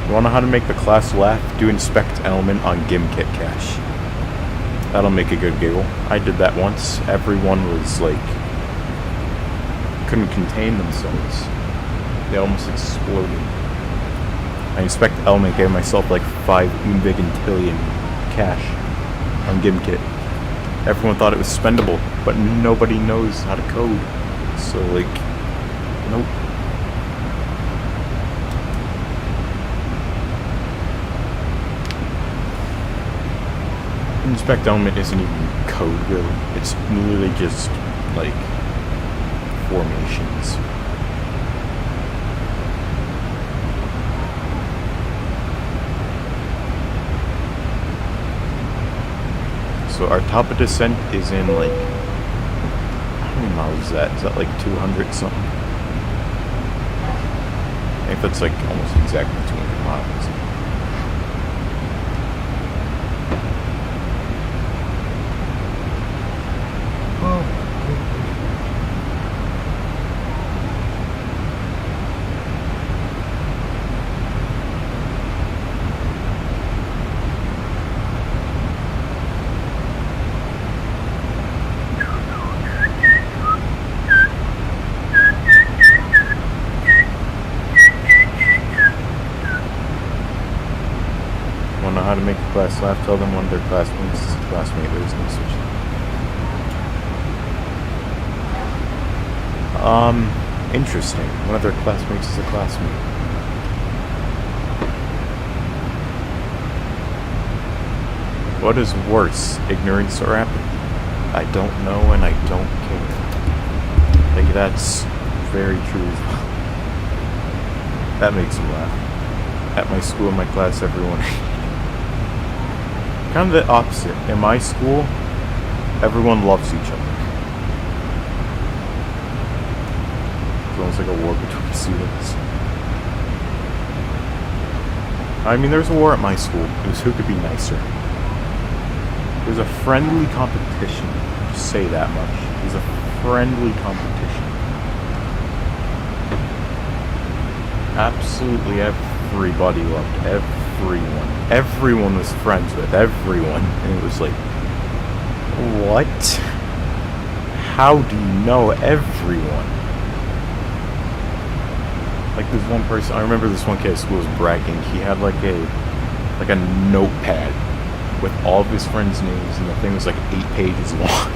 You want to know how to make the class laugh? Do inspect element on GimKit cache. That'll make a good giggle. I did that once. Everyone was like, couldn't contain themselves. They almost exploded. I inspect Element, gave myself like 5 umbigantillion cash on Gimkit. Everyone thought it was spendable, but nobody knows how to code. So like, nope. Inspect Element isn't even code really. It's literally just like formations. So our top of descent is in like, how many miles is that? Is that like 200 something? I think that's like almost exactly 200 miles. Want to know how to make the class laugh? Tell them one of their classmates is a classmate. There's no such thing. Interesting. One of their classmates is a classmate. What is worse, ignorance or apathy? I don't know and I don't care. Like, that's very true as well. That makes me laugh. At my school, in my class, everyone... kind of the opposite. In my school, everyone loves each other. It's almost like a war between students. I mean, there's a war at my school. It was who could be nicer. It was a friendly competition. Just say that much. It was a friendly competition. Absolutely everybody loved everyone. Everyone was friends with everyone. And it was like, what? How do you know everyone? Like this one person, I remember this one kid at school was bragging. He had like a notepad with all of his friends' names, and the thing was like 8 pages long.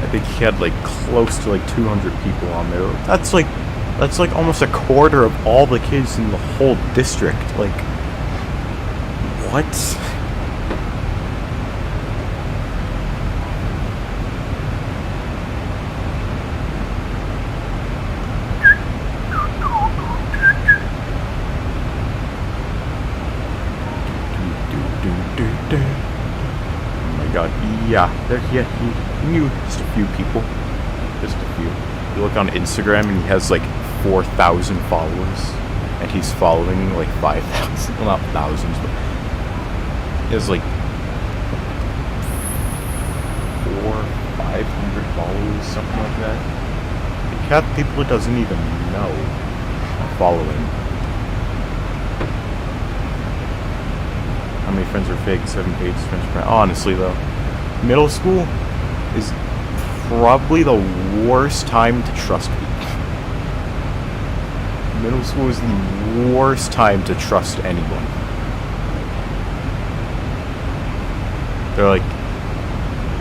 I think he had like close to like 200 people on there. That's like almost a quarter of all the kids in the whole district. Like, what? Oh my god, yeah, he knew just a few people. Just a few. You look on Instagram and he has like 4,000 followers, and he's following like 5,000, well not thousands, but he has like 400 or 500 followers, something like that. Like half the people he doesn't even know are following. How many friends are fake? 7 pages friends per... Honestly though, middle school is probably the worst time to trust people. Middle school is the worst time to trust anyone. They're like,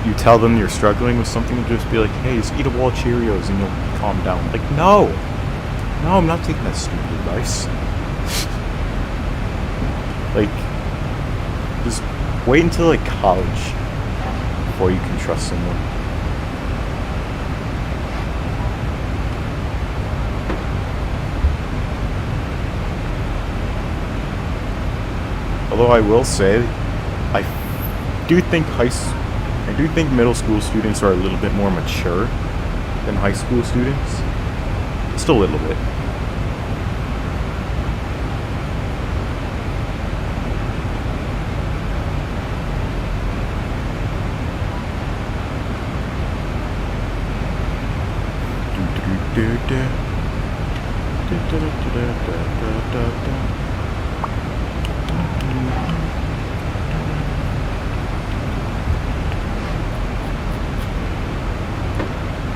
you tell them you're struggling with something, and just be like, hey, just eat a bowl of Cheerios and you'll calm down. Like, no, I'm not taking that stupid advice. Like, just wait until like college before you can trust someone. Although I will say, I do think middle school students are a little bit more mature than high school students. Just a little bit.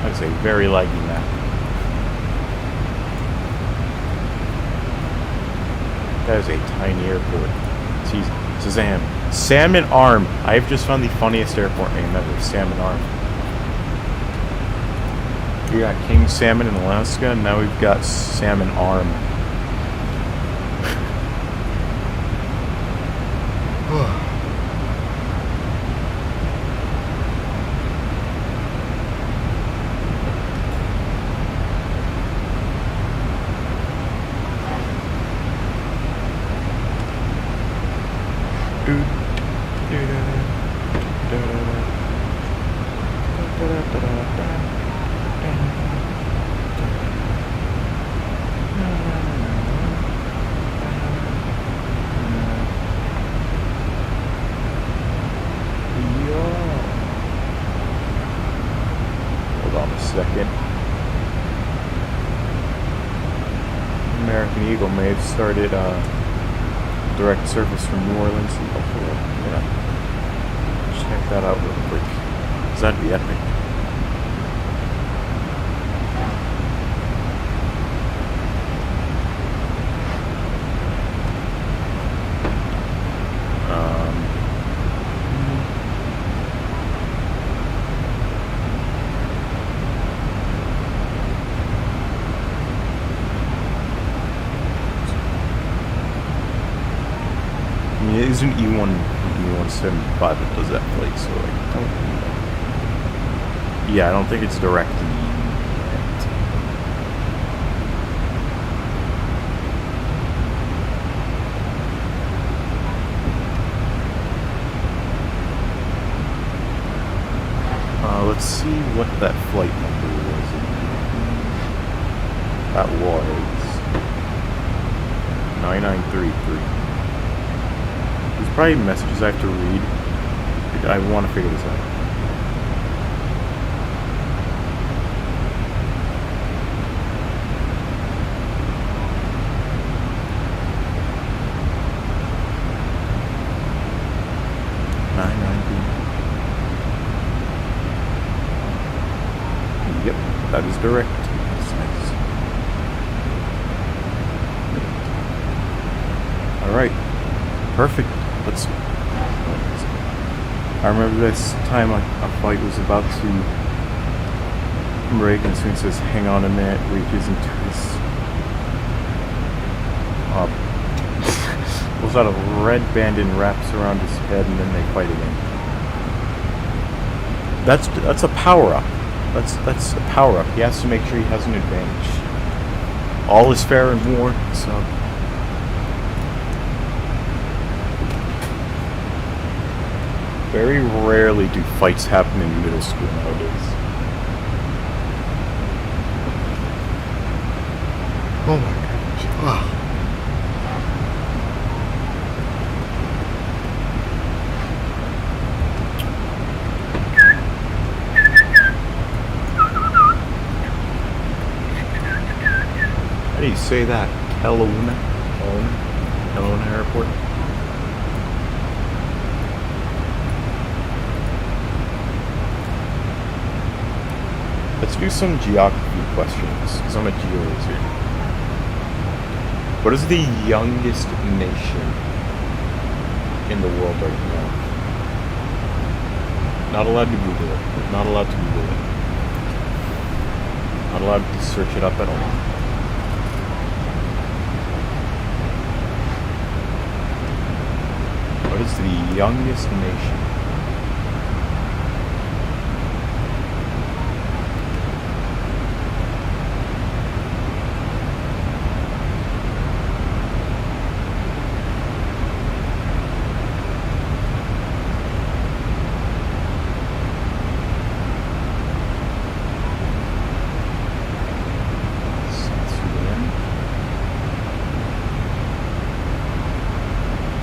That's a very laggy map. That is a tiny airport. Jeez. Shazam. Salmon Arm. I've just found the funniest airport name ever. Salmon Arm. We got King Salmon in Alaska, and now we've got Salmon Arm. Hold on a second. American Eagle may have started direct service from New Orleans to Buffalo. Yeah. Check that out real quick. 'Cause that'd be epic. It is an E175 that does that flight, so I don't know. Yeah, I don't think it's direct to the let's see what that flight number was. That was 9933. There's probably messages I have to read. I want to figure this out. Yep, that is direct. That's nice. Alright. Perfect. Let's. I remember this time a fight was about to break, and soon says, "Hang on a minute," reaches into his. Pulls out a red band and wraps around his head, and then they fight again. That's a power up. That's a power up. He has to make sure he has an advantage. All is fair in war, so. Very rarely do fights happen in middle school nowadays. Oh my gosh. Wow. How do you say that? Kelowna Airport? Let's do some geography questions, because I'm a geoizer. What is the youngest nation in the world right now? Not allowed to Google it. Not allowed to Google it. Not allowed to search it up at all. What is the youngest nation?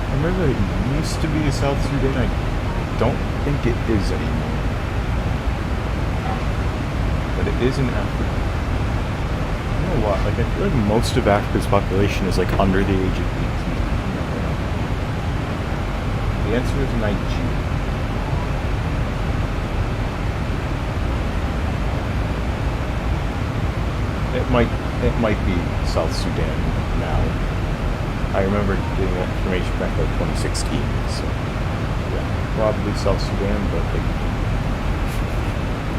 I remember it used to be South Sudan. I don't think it is anymore. But it is in Africa. I don't know why. Like, I feel like most of Africa's population is like under the age of 18. The answer is Nigeria. It might be South Sudan now. I remember getting that information back in 2016. So yeah, probably South Sudan, but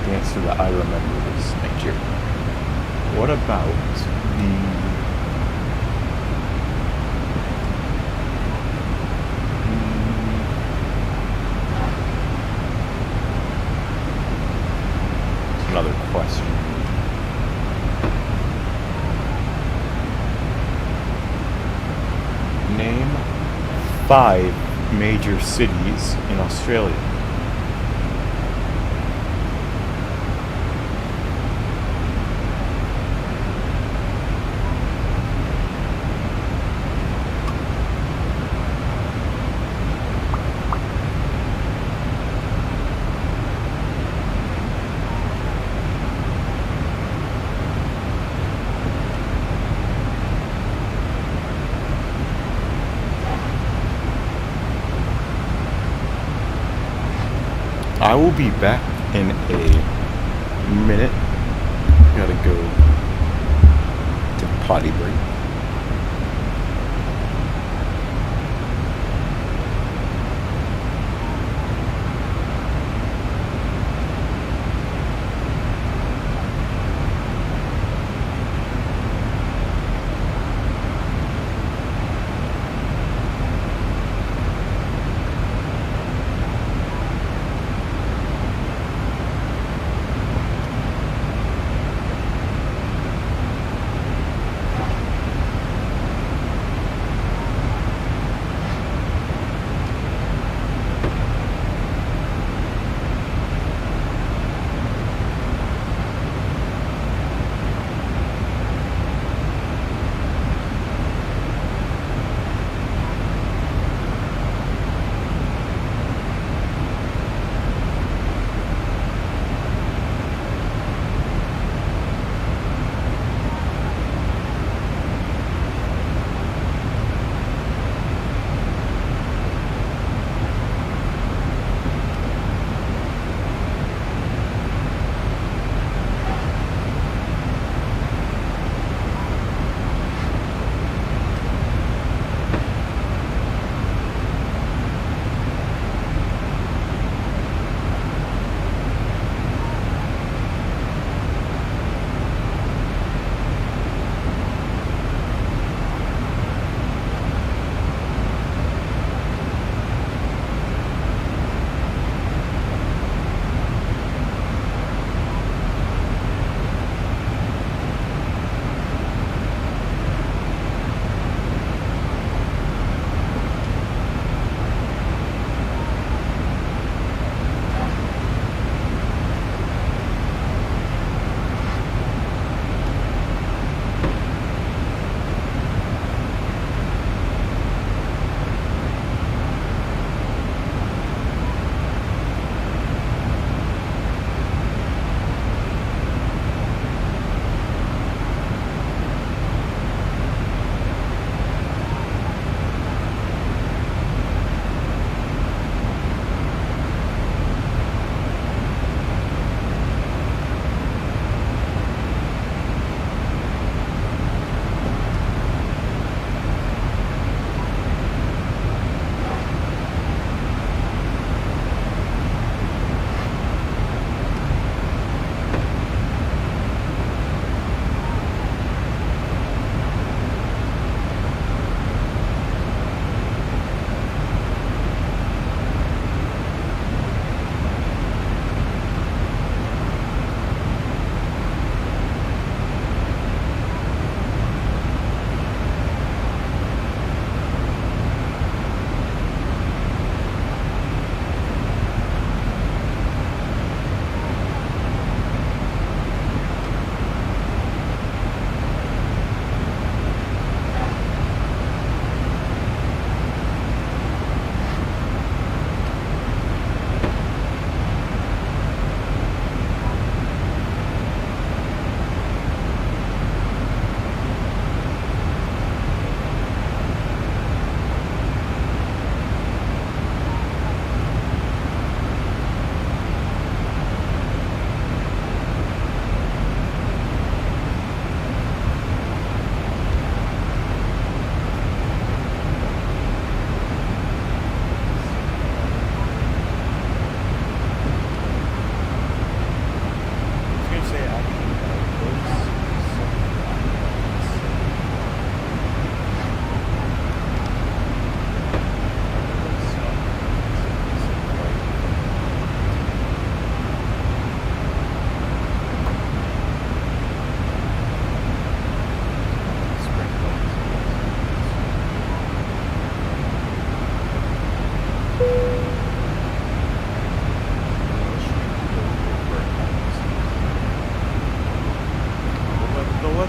the answer that I remember was Nigeria. What about another question? Name 5 major cities in Australia. I will be back in a minute. Gotta go to potty break.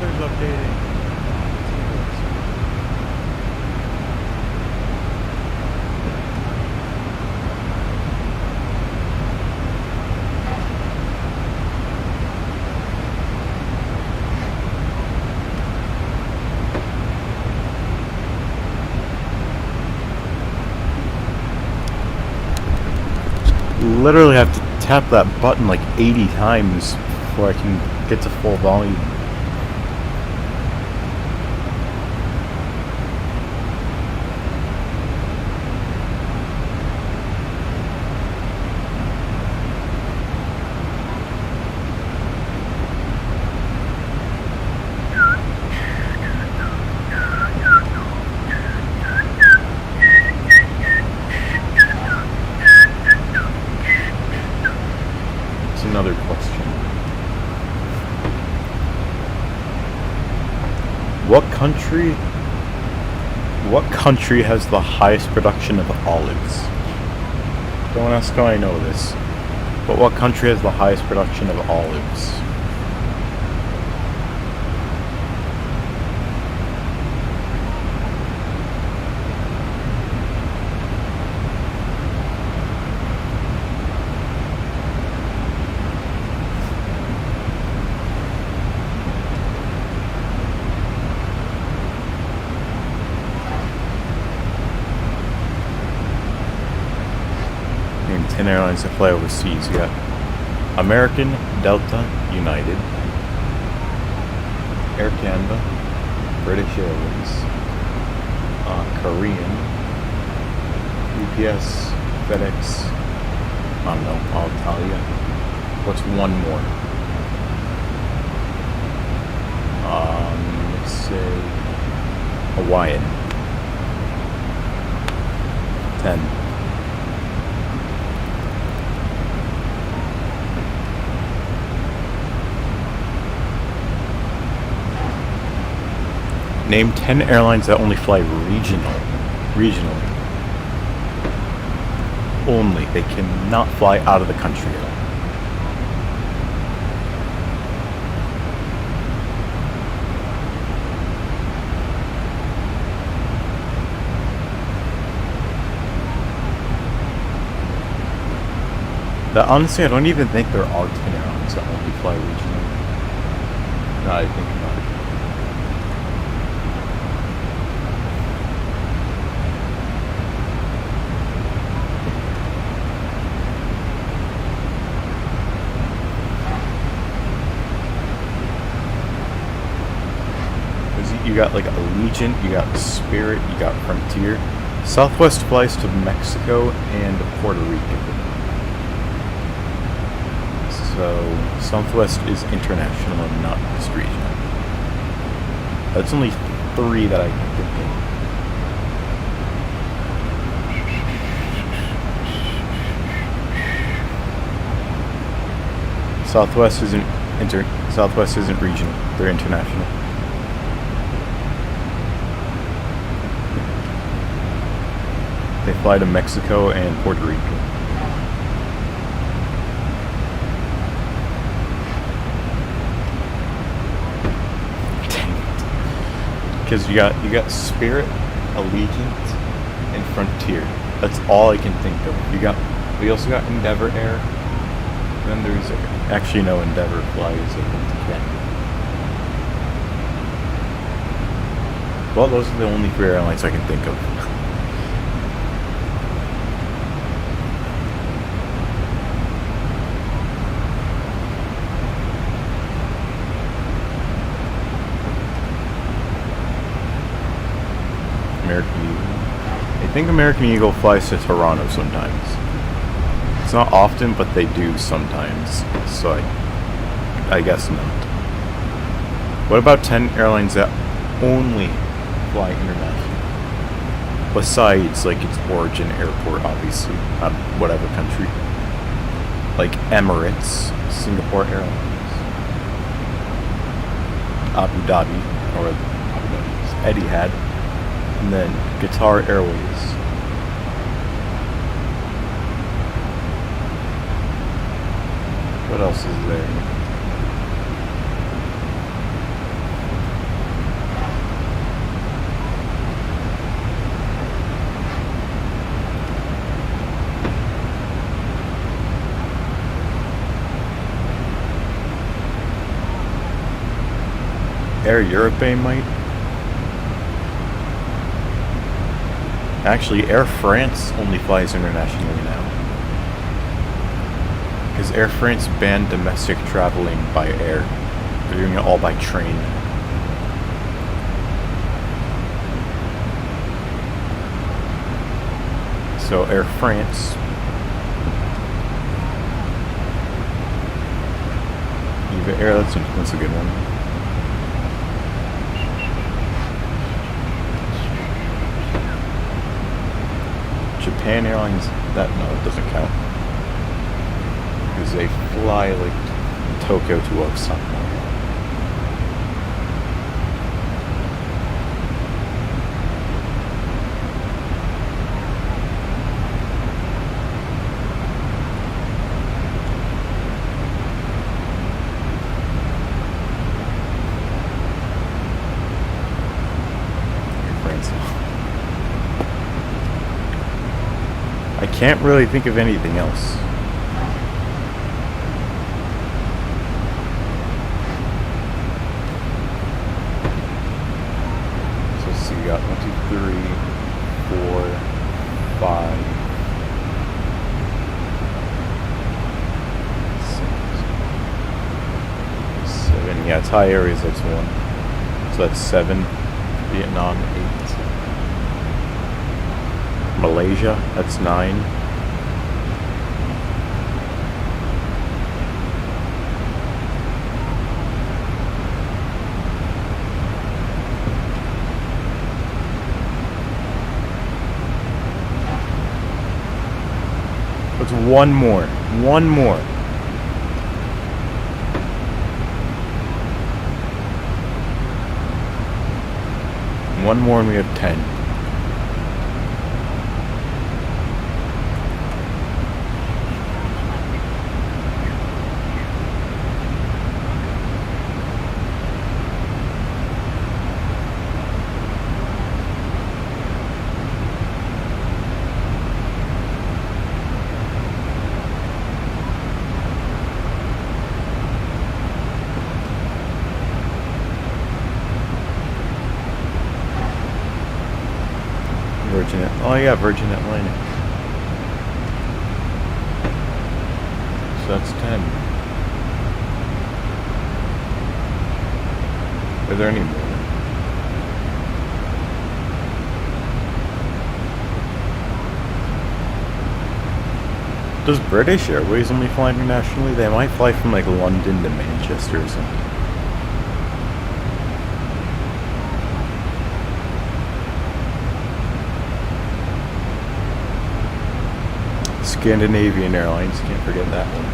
weather's updating. Literally have to tap that button like 80 times before I can get to full volume. Another question. What country has the highest production of olives? Don't ask how I know this, but what country has the highest production of olives? Name 10 airlines that fly overseas. You got American, Delta, United, Air Canada, British Airways, Korean, UPS, FedEx, I don't know, Alitalia. What's one more? Let's say Hawaiian. 10. Name 10 airlines that only fly regionally. Only. They cannot fly out of the country at all. Honestly, I don't even think there are 10 airlines that only fly regionally. Now I think about it. You got like Allegiant, you got Spirit, you got Frontier. Southwest flies to Mexico and Puerto Rico. So Southwest is international and not just regional. That's only 3 that I can think of. Southwest isn't regional. They're international. They fly to Mexico and Puerto Rico. Dang it. Because you got Spirit, Allegiant, and Frontier. That's all I can think of. We also got Endeavor Air. Then there's actually no Endeavor flies to Canada. Well, those are the only 3 airlines I can think of. American Eagle. I think American Eagle flies to Toronto sometimes. It's not often, but they do sometimes. So I guess not. What about 10 airlines that only fly international? Besides, like, its origin airport, obviously, out of whatever country. Like Emirates, Singapore Airlines, Abu Dhabi, or Abu Dhabi, Etihad. And then Qatar Airways. What else is there? Air Europe might. Actually, Air France only flies internationally now. Because Air France banned domestic traveling by air. They're doing it all by train. So Air France. Eva Air, that's a good one. Japan Airlines, no, it doesn't count. Because they fly like Tokyo to Osaka. I can't really think of anything else. So let's see, we got 1, 2, 3, 4, 5, 6, 7. Yeah, Thai areas, that's 1. So that's 7. Vietnam, 8. Malaysia, that's 9. What's one more? One more. One more and we have 10. Oh yeah, Virgin Atlantic. So that's 10. Are there any more? Does British Airways only fly internationally? They might fly from like London to Manchester or something. Scandinavian Airlines, can't forget that one.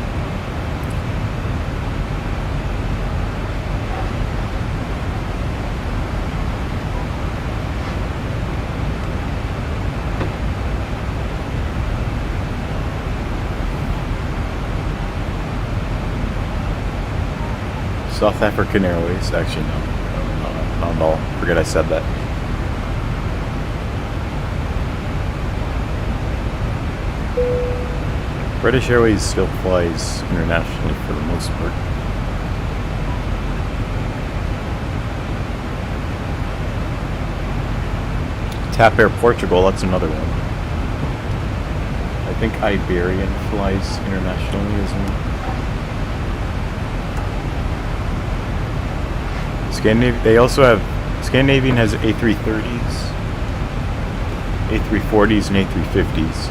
South African Airways, actually no, not at all. Forget I said that. British Airways still flies internationally for the most part. TAP Air Portugal, that's another one. I think Iberian flies internationally as well. They also have, Scandinavian has A330s, A340s, and A350s.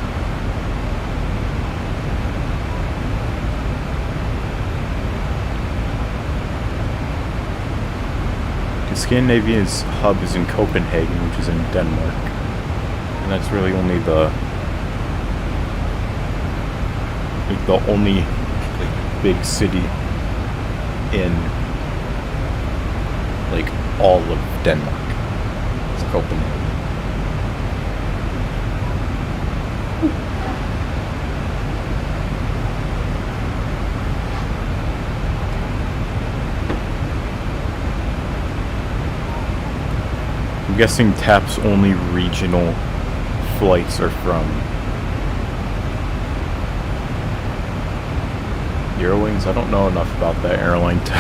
Scandinavian's hub is in Copenhagen, which is in Denmark, and that's really only the only big city in like all of Denmark. It's Copenhagen. I'm guessing TAP's only regional flights are from Eurowings. I don't know enough about that airline to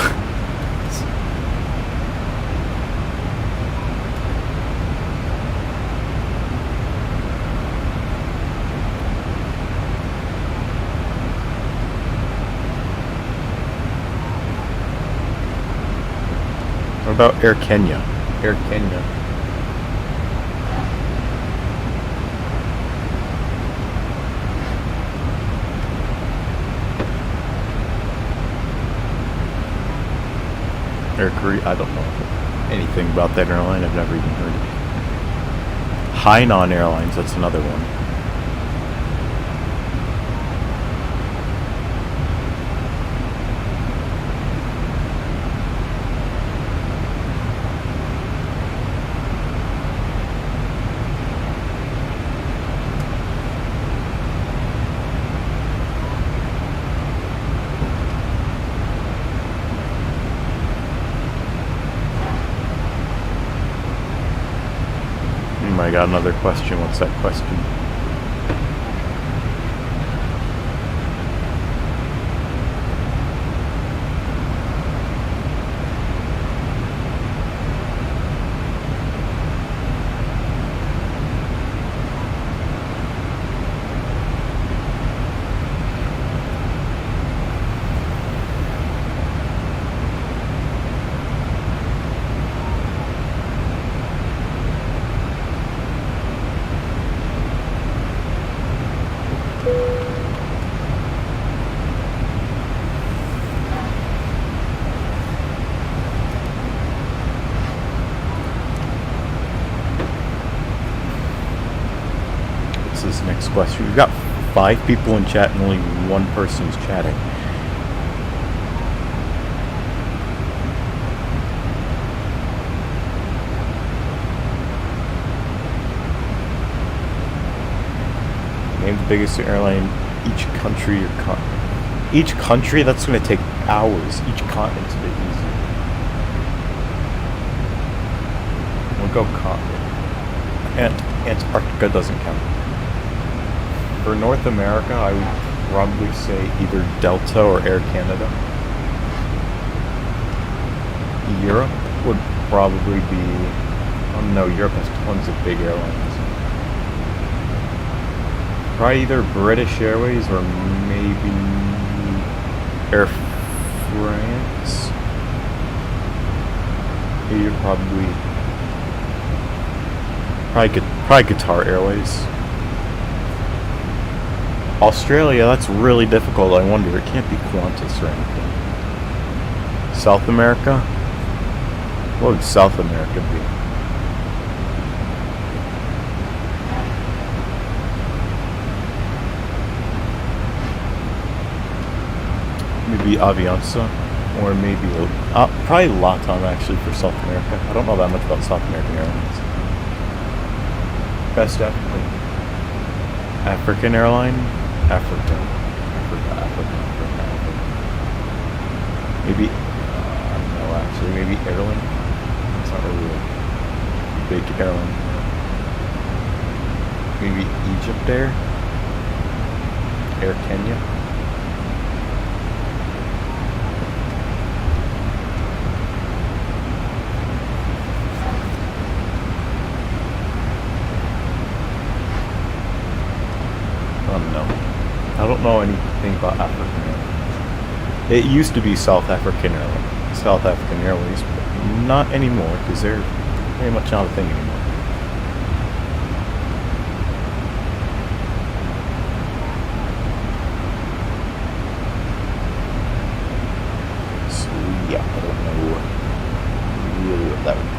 What about Air Kenya? Air Kenya. Air Korea, I don't know anything about that airline. I've never even heard of it. Hainan Airlines, that's another one. I got another question. What's that question? This next question. We've got 5 people in chat and only 1 person is chatting. Name the biggest airline each country or continent. Each country, that's going to take hours. Each continent's a bit easier. We'll go continent. Antarctica doesn't count. For North America, I would probably say either Delta or Air Canada. Europe would probably be... Oh no, Europe has tons of big airlines. Probably either British Airways or maybe Air France. You'd probably Qatar Airways. Australia, that's really difficult. I wonder, it can't be Qantas or anything. South America? What would South America be? Maybe Avianca, or maybe probably LATAM actually for South America. I don't know that much about South American Airlines. Best African airline? Africa. Maybe, I don't know actually, maybe Airline? It's not really a big airline. Maybe Egypt Air? Air Kenya? I don't know anything about African Airlines. It used to be South African Airways, but not anymore because they're very much not a thing anymore. So yeah, I don't know really what that would be.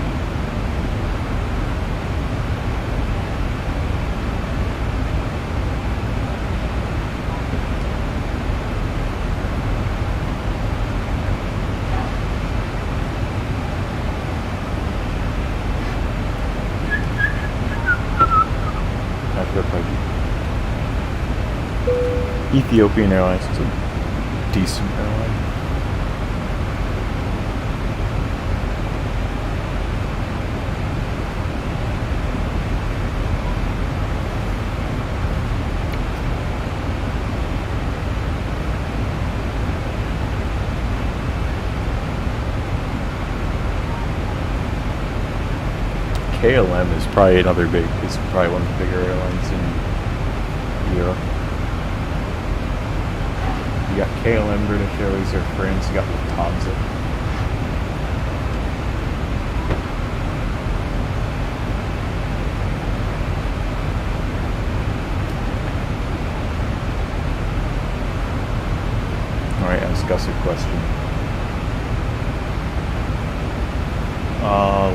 Ethiopian Airlines is a decent airline. KLM is probably probably one of the bigger airlines in Europe. You got KLM, British Airways, Air France, you got Lufthansa. question.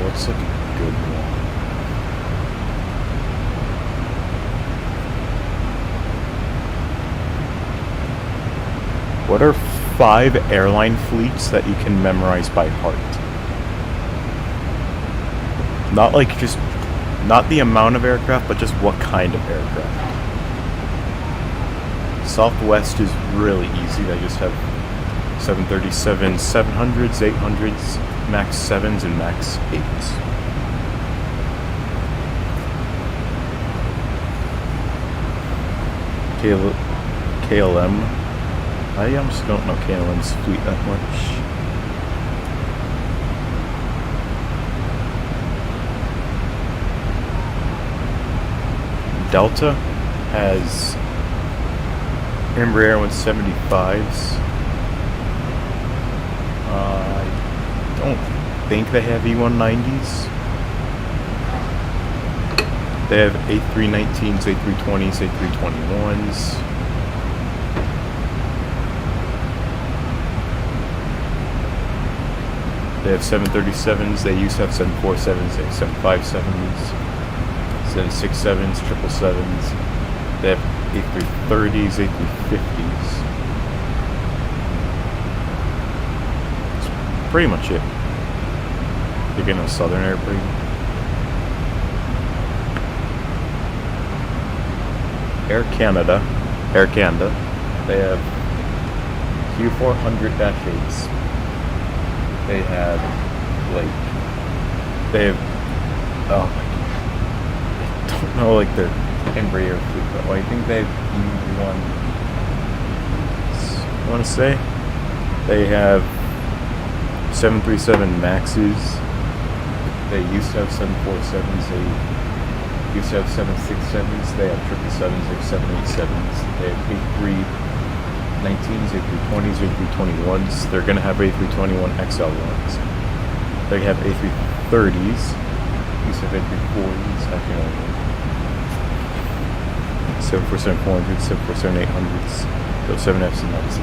What's like a good one? What are 5 airline fleets that you can memorize by heart? Not like just, not the amount of aircraft, but just what kind of aircraft. Southwest is really easy. They just have 737, 700s, 800s, max 7s, and max 8s. KLM. I almost don't know KLM's fleet that much. Delta has Embraer 175s. I don't think they have E190s. They have A319s, A320s, A321s. They have 737s, they used to have 747s, they have 757s, 767s, 777s. They have A330s, A350s. That's pretty much it. They're getting a Southern airplane. Air Canada, they have Q400-8s. They have, oh my god, I don't know, like, their Embraer fleet, but I think they have E1, I want to say, they have 737 Maxes, they used to have 747s, they used to have 767s, they have 777s, they have 787s, they have A319s, A320s, A321s. They're gonna have A321 XL1s. They have A330s. Used to have A340s. Actually, no. 747-400s, 747-800s. Those 7Fs and 9s.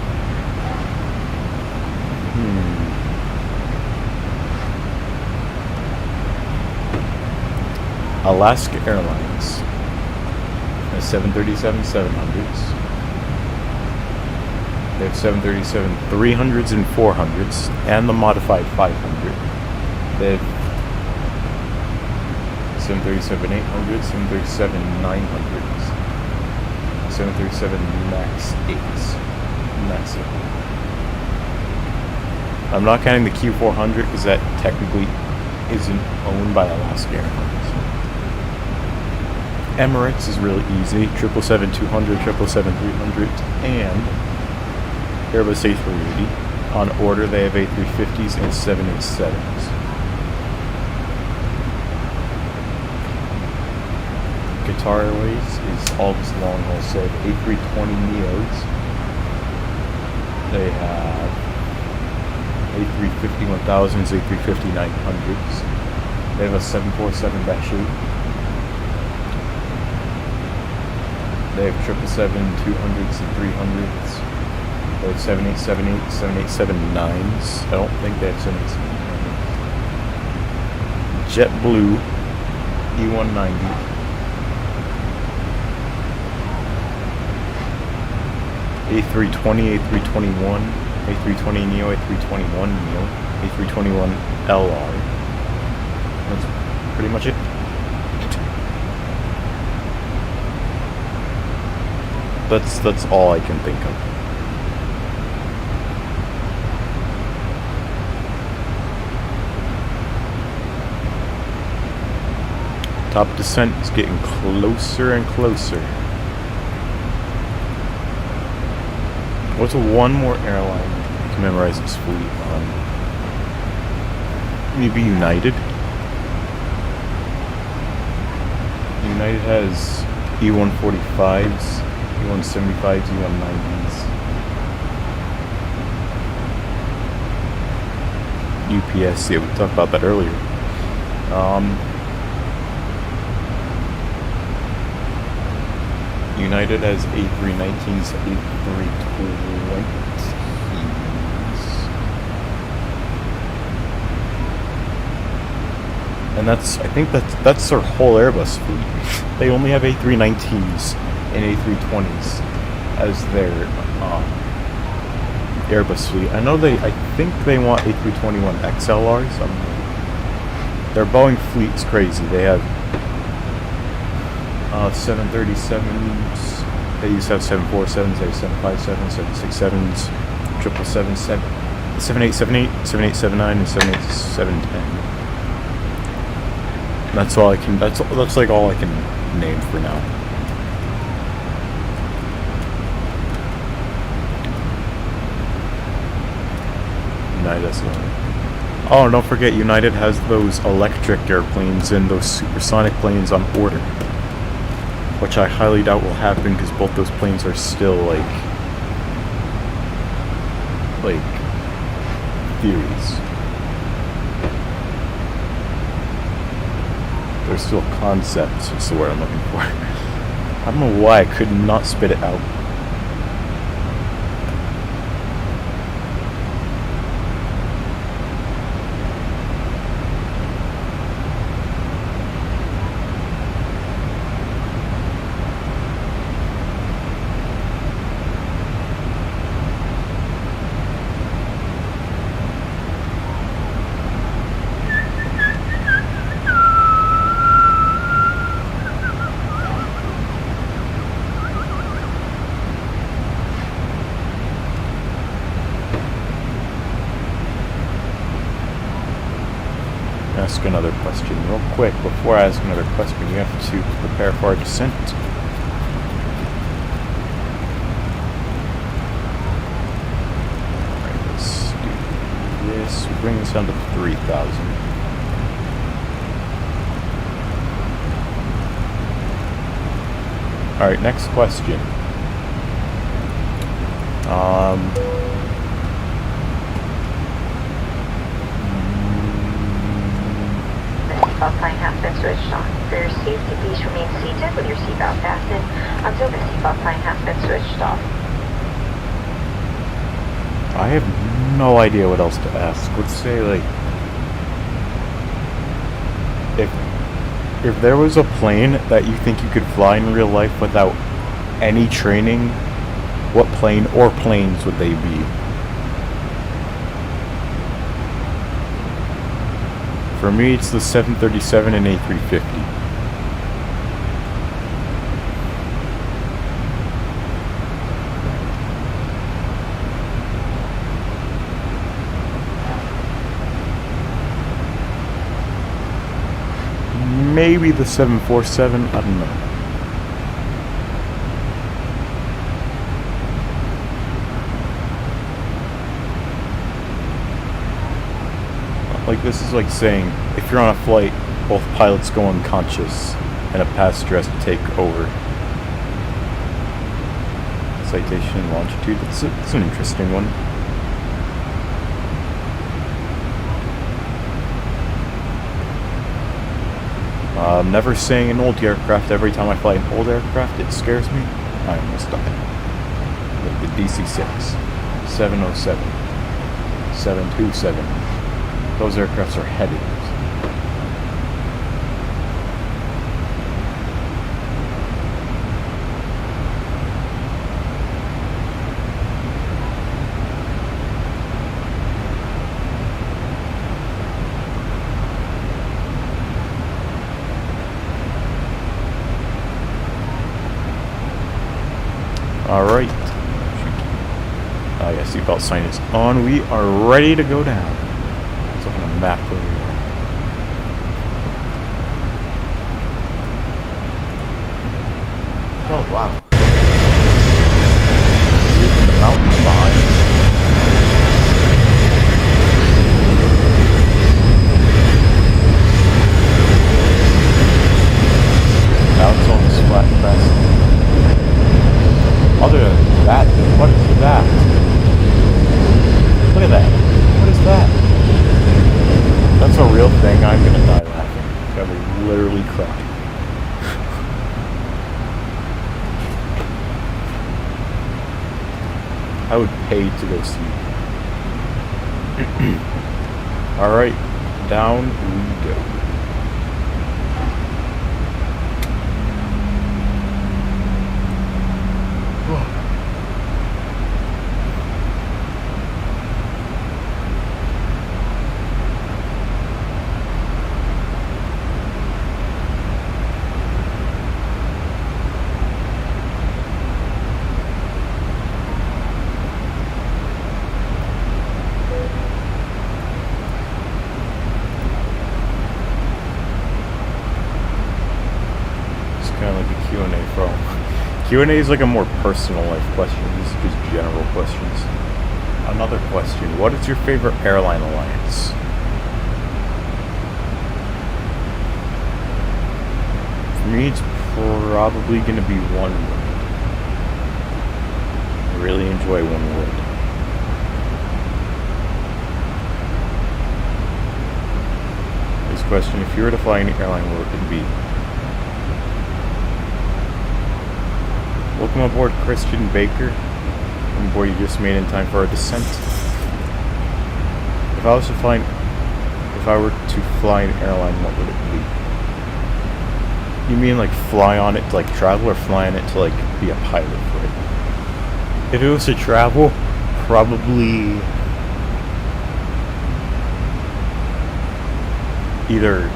Alaska Airlines has 737-700s. They have 737-300s and 400s, and the modified 500. They have 737-800s, 737-900s, 737 MAX 8s. And that's it. I'm not counting the Q400 because that technically isn't owned by Alaska Airlines. Emirates is really easy. 777-200, 777-300, and Airbus A380. On order, they have A350s and 787s. Qatar Airways is all just long haul, so they have A320neos. They have A350-1000s, A350-900s. They have a 747-8. They have 777-200s and 300s. They have 787-8s, 787-9s. I don't think they have 787-9s. JetBlue E190. A320, A321, A320neo, A321neo, A321LR. That's pretty much it. That's all I can think of. Top descent is getting closer and closer. What's one more airline you can memorize this fleet on? Maybe United? United has E145s, E175s, E190s. UPS, yeah, we talked about that earlier. United has A319s, A320s. And I think that's their whole Airbus fleet. They only have A319s and A320s as their Airbus fleet. I think they want A321 XLRs. Their Boeing fleet's crazy. They have 737s. They used to have 747s. They have 757s, 767s, 777, 7878, 7879, and 78710. That's all I can. That's like all I can name for now. United has one. Oh, don't forget, United has those electric airplanes and those supersonic planes on order, which I highly doubt will happen because both those planes are still like theories. They're still concepts. That's the word I'm looking for. I don't know why I could not spit it out. Ask another question real quick. Before I ask another question, you have to prepare for our descent. Alright, let's do this. We bring this down to 3,000. Alright, next question. Seatbelt sign has been switched on. For your safety, please remain seated with your seatbelt fastened until the seatbelt sign has been switched off. I have no idea what else to ask. Let's say, like, if there was a plane that you think you could fly in real life without any training, what plane or planes would they be? For me, it's the 737 and A350. Maybe the 747, I don't know. Like, this is like saying, if you're on a flight, both pilots go unconscious and a passenger has to take over. Citation and longitude, it's an interesting one. Never saying an old aircraft. Every time I fly an old aircraft, it scares me. I almost die. Like the DC-6, 707, 727. Those aircrafts are heavy. Alright. Oh yeah, seatbelt sign is on. We are ready to go down. Let's look at a map where we are. Oh wow. Leaving the mountains behind. Now it's on this flat crest. Other than that, what is that? Look at that. What is that? That's a real thing. I'm gonna die laughing. I will literally cry. I would pay to go see it. Alright, down we go. Q&A is like a more personal life question. These are just general questions. Another question. What is your favorite airline alliance? For me, it's probably going to be OneWorld. I really enjoy OneWorld. Next question. If you were to fly any airline, what would it be? Welcome aboard, Christian Baker. Welcome aboard, you just made in time for our descent. If I were to fly an airline, what would it be? You mean like fly on it to like travel, or fly on it to like be a pilot for it? If it was to travel, probably either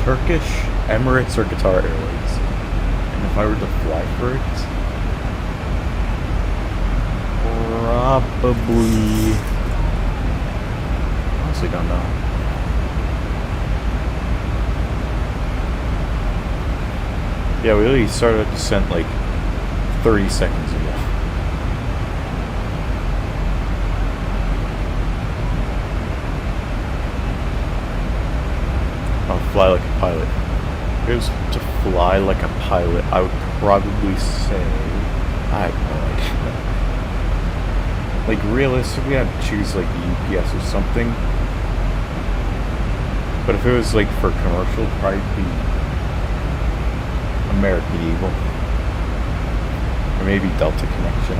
Turkish, Emirates, or Qatar Airways. And if I were to fly for it, probably, honestly don't know. Yeah, we really started our descent like 30 seconds ago. I'll fly like a pilot. If it was to fly like a pilot, I would probably say, I have no idea. Like realistically, I'd choose like UPS or something. But if it was like for commercial, it'd probably be American Eagle, or maybe Delta Connection.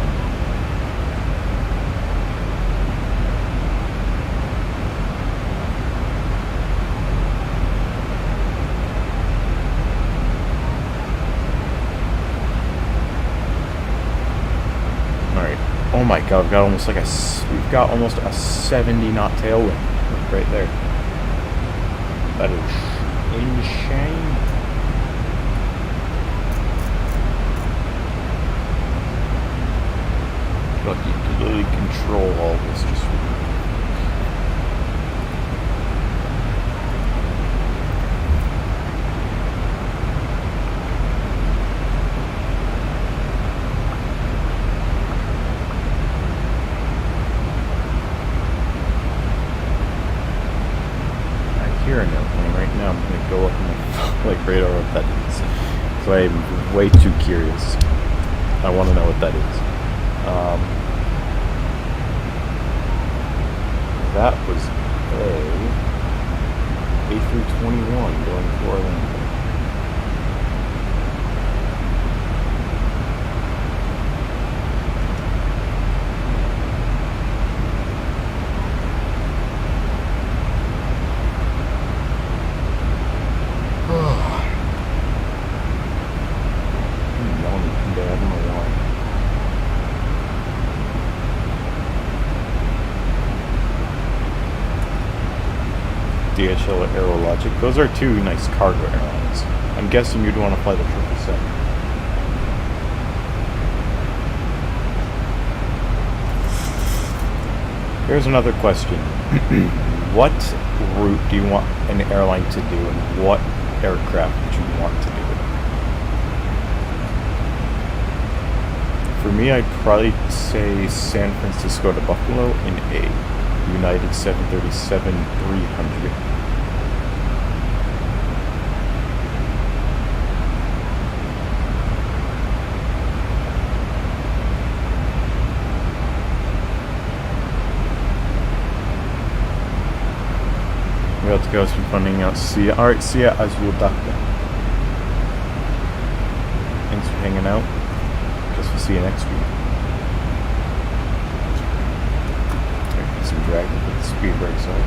Alright, oh my god, we've got almost like we've got almost a 70 knot tailwind right there. That is insane. Look, you can literally control all this just from I hear an airplane right now. I'm gonna go up and like radar what that is. So I'm way too curious. I want to know what that is. That was a A321 going to Orlando. DHL Aerologic. Those are two nice cargo airlines. I'm guessing you'd want to fly the 777. Here's another question. What route do you want an airline to do, and what aircraft would you want to do it? For me, I'd probably say San Francisco to Buffalo in a United 737-300. We got to go some funding out. See ya. Alright, see ya, Azul-Daka. Thanks for hanging out. Guess we'll see you next week. Some drag with the speed brakes on.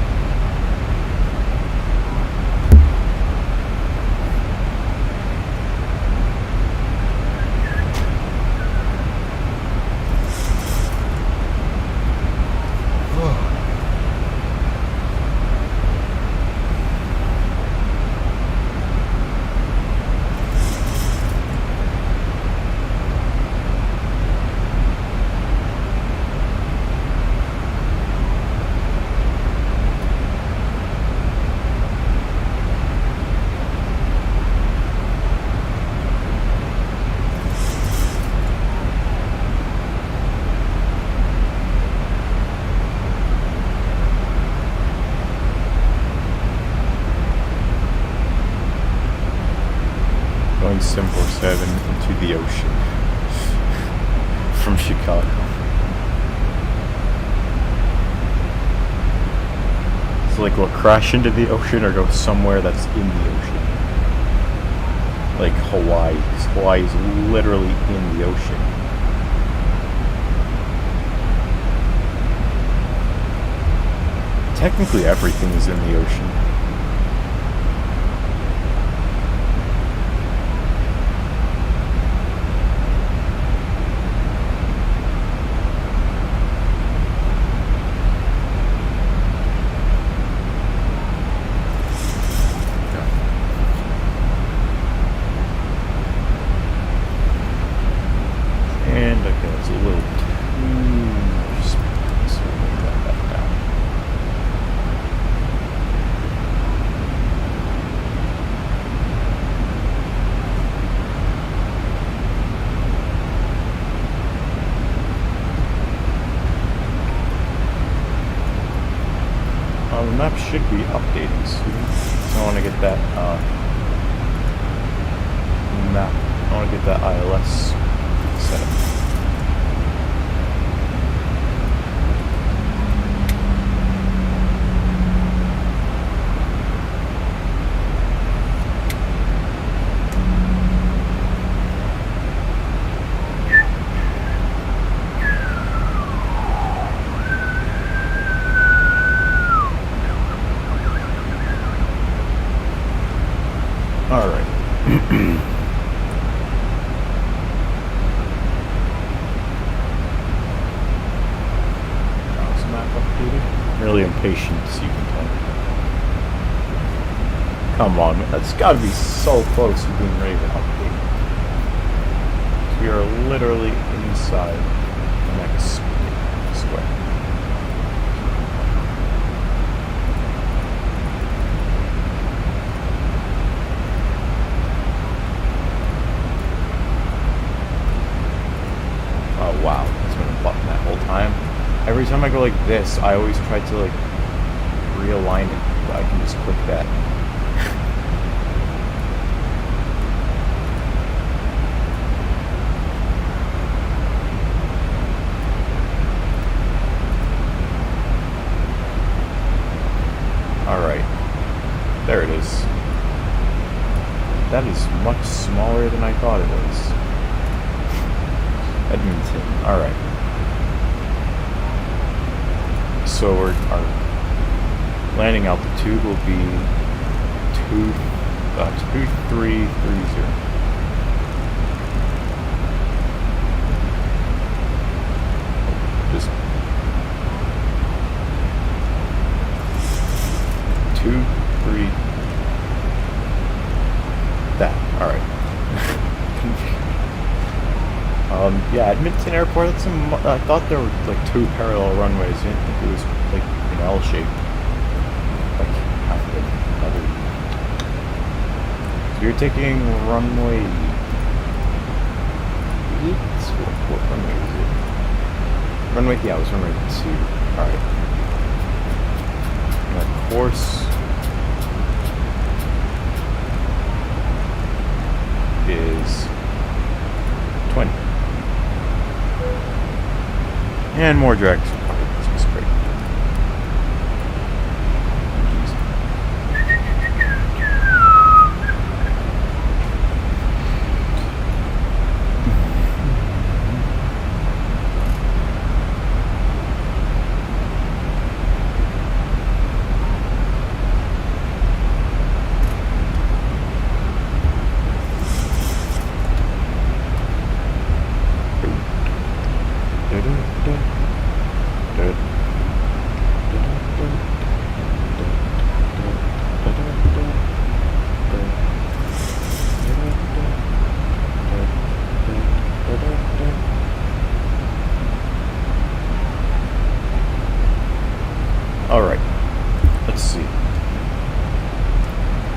Boeing 747 into the ocean from Chicago. So like, what, crash into the ocean or go somewhere that's in the ocean? Like Hawaii, 'cause Hawaii is literally in the ocean. Technically everything is in the ocean. And okay, that's a little too much speed, so we'll drop that down. The map should be updating soon. So I want to get that map. I want to get that ILS set up. Alright. How's the map updated? Really impatient, as you can tell. Come on, that's gotta be so close to being ready to update. We are literally inside the next square. Wow, it's been a button that whole time. Every time I go like this, I always try to like realign it, but I can just click that. Alright, there it is. That is much smaller than I thought it was. Edmonton. Alright. So our landing altitude will be 2330. Just 2-3. That. Alright. Yeah, Edmonton Airport, that's I thought there were like 2 parallel runways. I didn't think it was like an L shape. Like half the other. So you're taking runway 8? What runway was it? Runway, yeah, it was runway 2. Alright. And of course is 20. And more direction. This is great. Alright, let's see.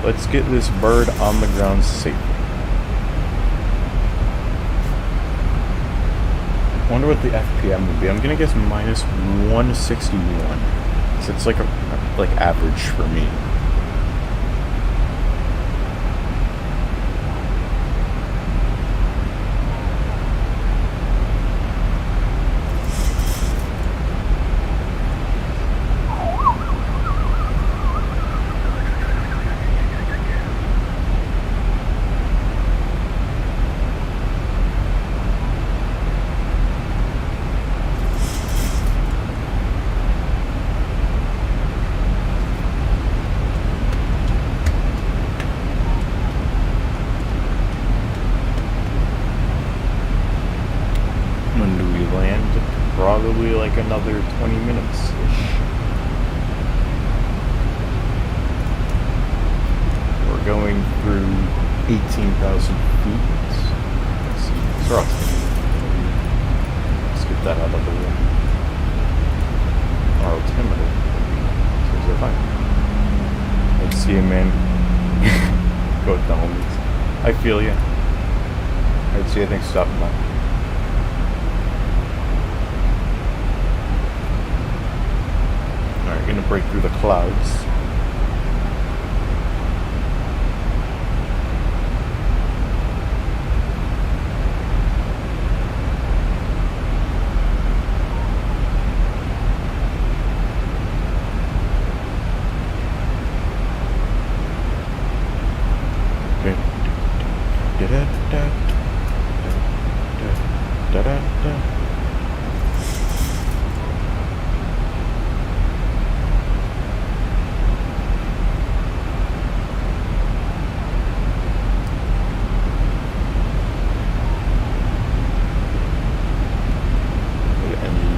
Let's get this bird on the ground safely. I wonder what the FPM would be. I'm gonna guess minus 161. So it's like average for me. another 20 minutes-ish. We're going through 18,000 feet. Let's see. Let's get that out of the way. Our altimeter. So they're fine. Let's see him, man. Go with the homies. I feel ya. Alright, see you. Thanks for stopping by. Alright, gonna break through the clouds.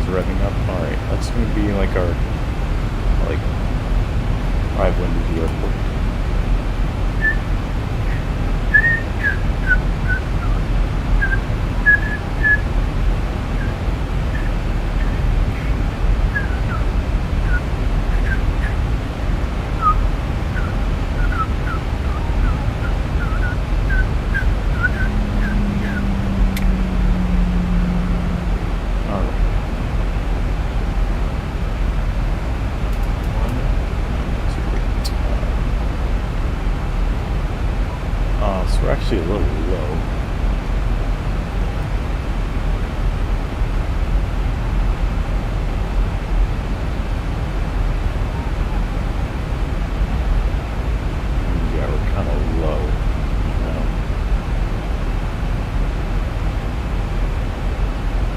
Revving up. Alright, that's gonna be like our arrival into the airport. We're actually a little low. Yeah, we're kind of low.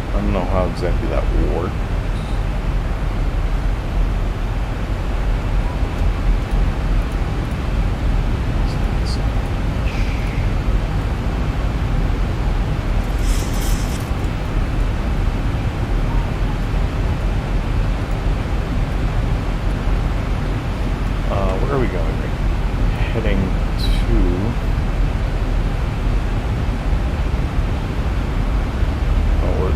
I don't know how exactly that works. Where are we going? We're heading to... Oh, we're...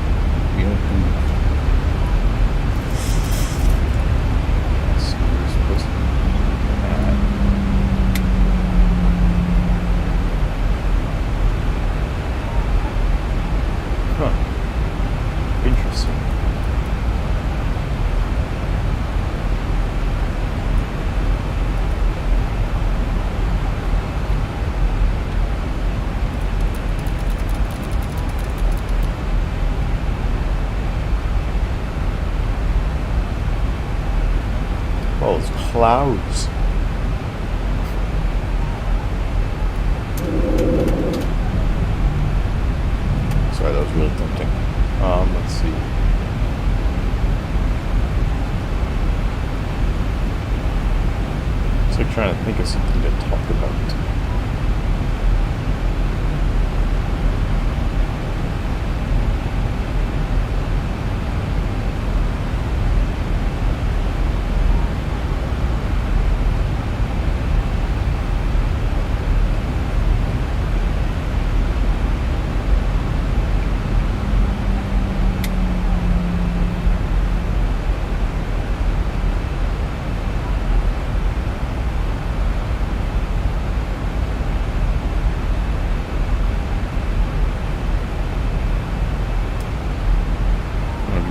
Let's see, we're supposed to be at... Huh. Interesting. Oh, it's clouds. Sorry, that was really tempting. Let's see. It's like trying to think of something to talk about.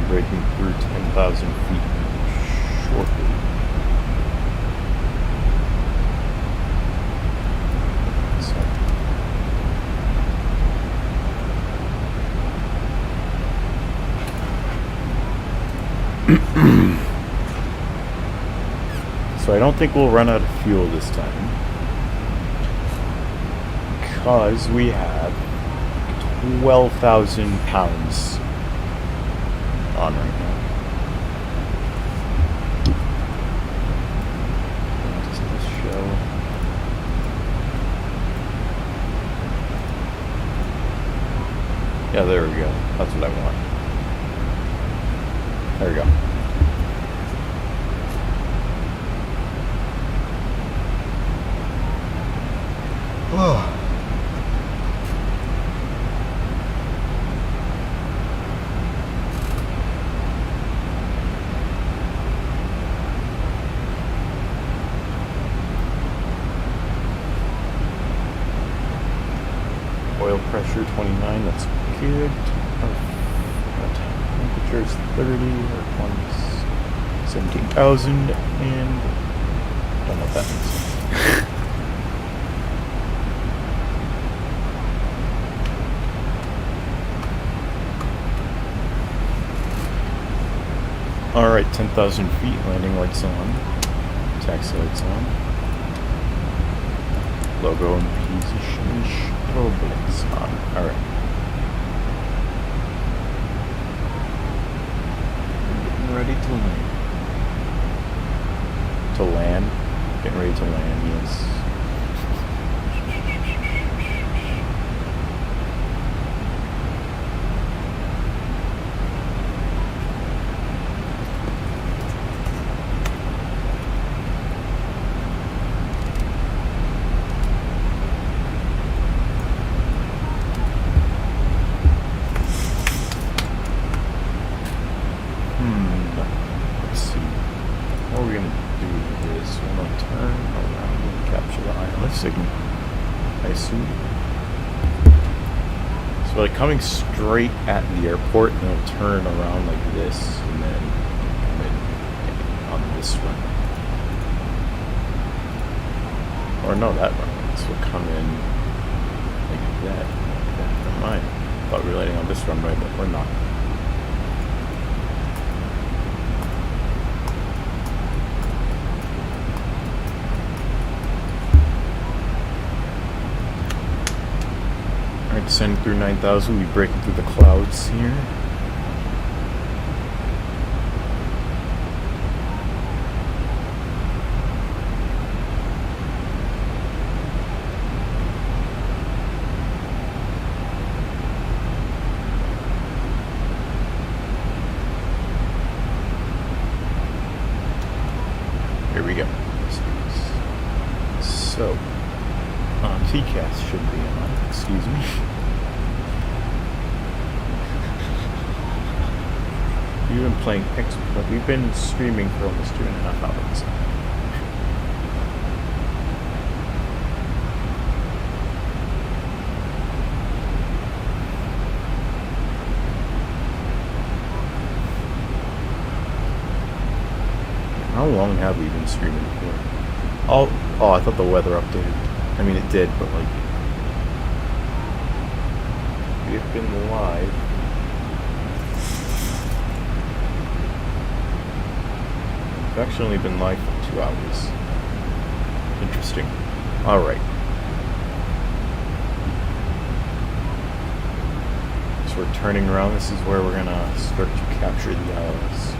Breaking through 10,000 feet shortly. So I don't think we'll run out of fuel this time, because we have 12,000 pounds on right now. Does this show? Yeah, there we go. That's what I want. I There we go. Oh. Oil pressure 29, that's good. Temperature is 30 or 17,000, and I don't know what that means. Alright, 10,000 feet, landing lights on, taxi lights on, logo and position, strobe lights on. Alright. Getting ready to land. To land? Getting ready to land, yes. Let's see. What we're gonna do is we're gonna turn around and capture the ILS signal, I assume. So like coming straight at the airport, and it'll turn around like this, and then come in on this run. Or no, that run. This will come in like that. Never mind. Thought we were landing on this runway, but we're not. Alright, descending through 9,000, we breaking through the clouds here. Here we go. So, TCAS should be on, excuse me. We've been playing Xplane. We've been streaming for almost 2.5 hours. How long have we been streaming for? Oh, I thought the weather updated. I mean, it did, but like, we've been live. We've actually only been live for 2 hours. Interesting. Alright. So we're turning around. This is where we're gonna start to capture the ILS.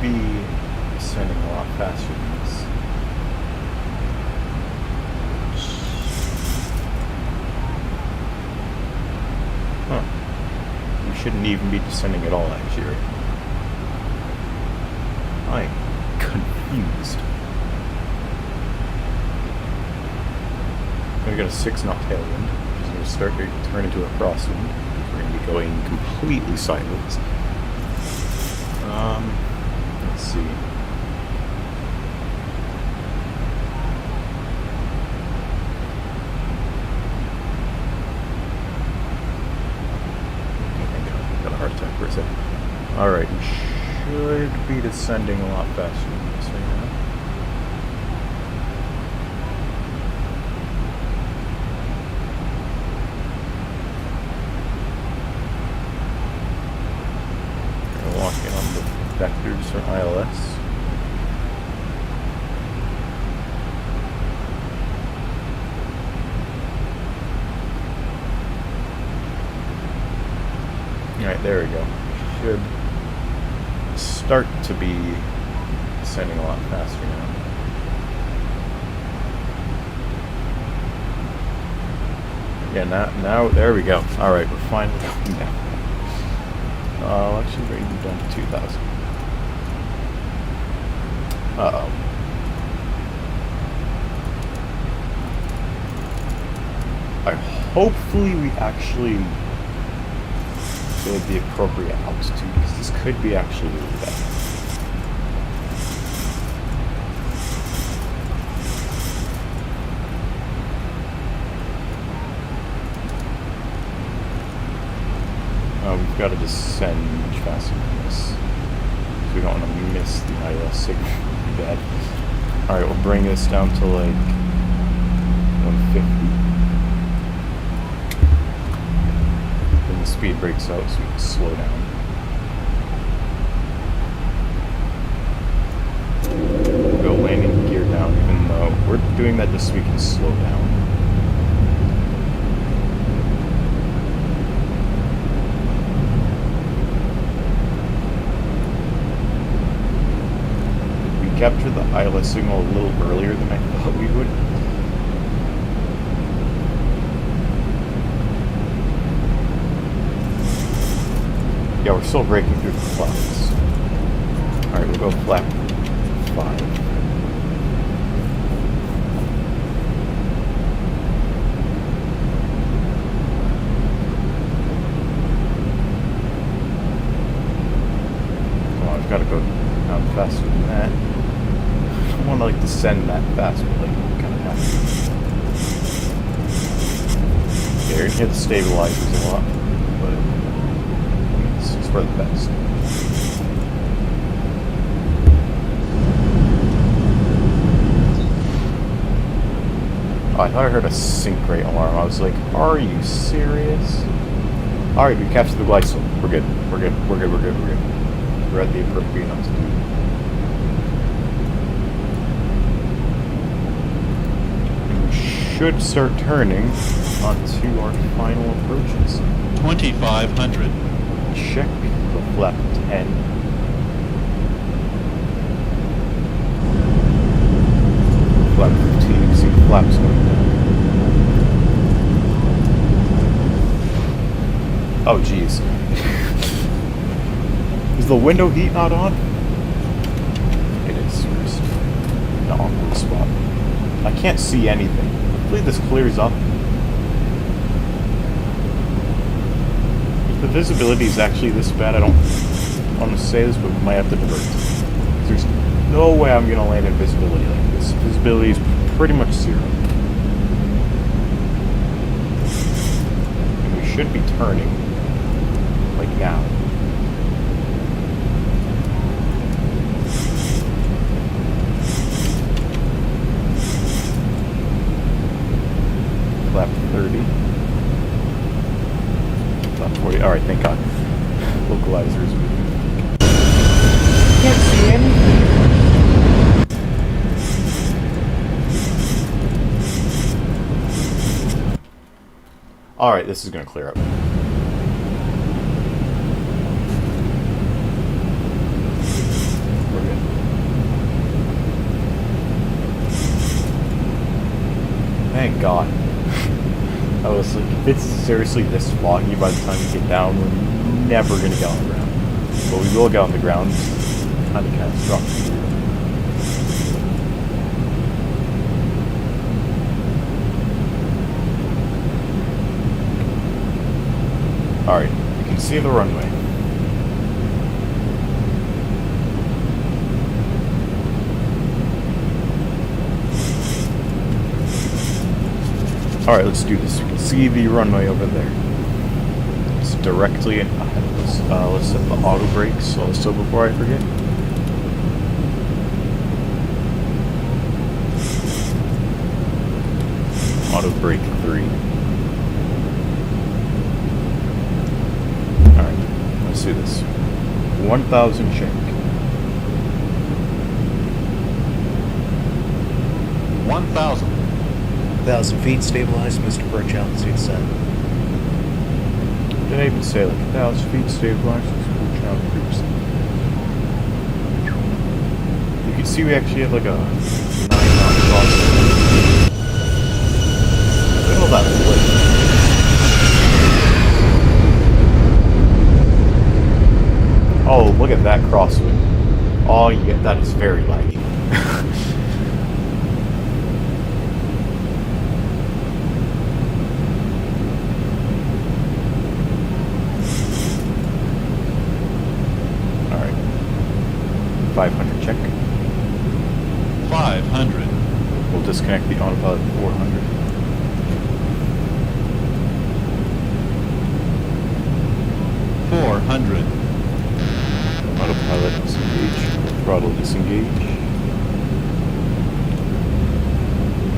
Be descending a lot faster than this. Huh. We shouldn't even be descending at all, actually, right? I'm confused. We got a 6-knot tailwind, which is going to start to turn into a crosswind. We're going to be going completely sideways. Let's see. Got a heart attack for a second. Alright, we should be descending a lot faster than this right now. We're walking on the vectors for ILS. Alright, there we go. Should start to be descending a lot faster now. Yeah, now, there we go. Alright, we're finally going down. Actually, we're even down to 2,000. Uh-oh. Hopefully we actually go at the appropriate altitude, because this could be actually really bad. We've got to descend much faster than this. We don't want to miss the ILS signal pretty bad. Alright, we'll bring this down to like 150. Then the speed breaks out so we can slow down. We'll go landing gear down even though we're doing that just so we can slow down. Capture the ILS signal a little earlier than I thought we would. Yeah, we're still breaking through the clouds. Alright, we'll go flap 5. Come on, I've got to go down faster than that. I don't want to like descend that fast, but like kind of have to. Yeah, you're gonna hit the stabilizers a lot, but it's for the best. Oh, I thought I heard a sink rate alarm. I was like, are you serious? Alright, we captured the glide slope. We're good. We're good. We're good. We're good. We're good. We're at the appropriate altitude. Should start turning onto our final approaches. 2,500. Check the flap 10. Flap 15, you can see the flaps going down. Oh geez. Is the window heat not on? It is. We're just in an awkward spot. I can't see anything. Hopefully this clears up. If the visibility is actually this bad, I don't want to say this, but we might have to divert. There's no way I'm going to land in visibility like this. Visibility is pretty much 0. And we should be turning, like now. Flap 30. Flap 40. Alright, thank God. Localizers. Can't see anything. Alright, this is going to clear up. We're good. Thank God. I was like, if it's seriously this foggy by the time we get down, we're never going to get on the ground. But we will get on the ground. It's kind of catastrophic. Alright, you can see the runway. Alright, let's do this. You can see the runway over there. It's directly ahead of us. Let's set the auto brakes also before I forget. Auto brake 3. Alright, let's do this. 1,000 check. 1,000. 1,000 feet stabilized, Mr. Birch, altitude set. Did I even say like 1,000 feet stabilized? Switch out groups. You can see we actually have like a 9-knot crosswind. Look at all that wood. Oh, look at that crosswind. Oh, yeah, that is very laggy. Alright. 500 check. 500. We'll disconnect the autopilot at 400. Autopilot disengage. Throttle disengage.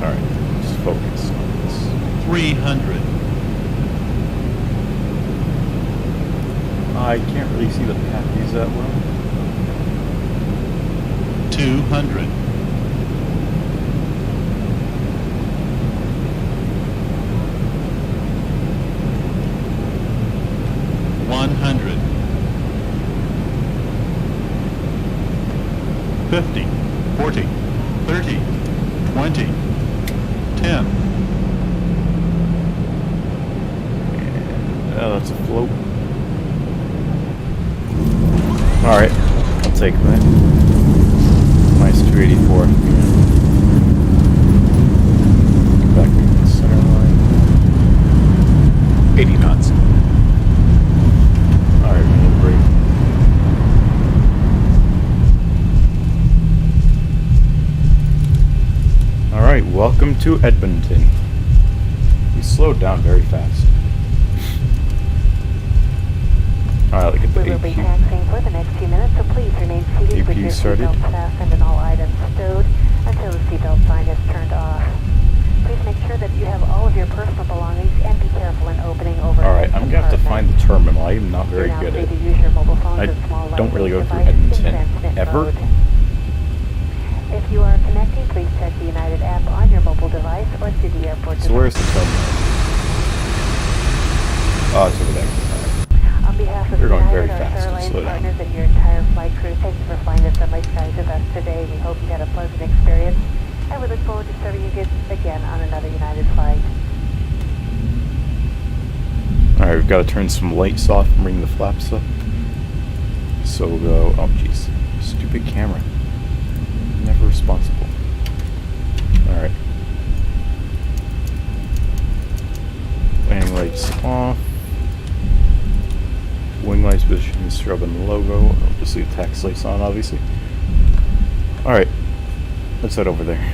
Alright, just focus on this. 300. I can't really see the pathways that well. 200. 100. 50. 40. 30. 20. 10. That's a float. Alright, I'll take that. Nice 284. Get back to the center line. 80 knots. Alright, we need a break. Alright, welcome to Edmonton. We slowed down very fast. Alright, look at the We will be AQ. taxiing for the next few minutes, so please remain seated with APU your started. seatbelts fastened and all items stowed until the seatbelt sign is turned off. Please make sure that you have all of your personal belongings and be careful in opening overhead Alright, I'm gonna have to find the terminal. I am not very You're now good free at to use your mobile phones I and small don't really go through devices in Edmonton transmit ever. mode. If you are connecting, please check the United app on your mobile device or through the airport So where's the terminal? Oh, it's over there. Alright. On behalf of You're going very United, our fast. airline Slow down. partners, and your entire flight crew, thank you for flying the Sunlight Skies with us today. We hope you had a pleasant experience, and we look forward to serving you again on another United flight. Alright, we've got to turn some lights off and bring the flaps up. So go. Oh, jeez. Stupid camera. Never responsible. Alright. Landing lights off. Wing lights position is rubbing the logo. I'll just leave tax lights on, obviously. Alright. Let's head over there.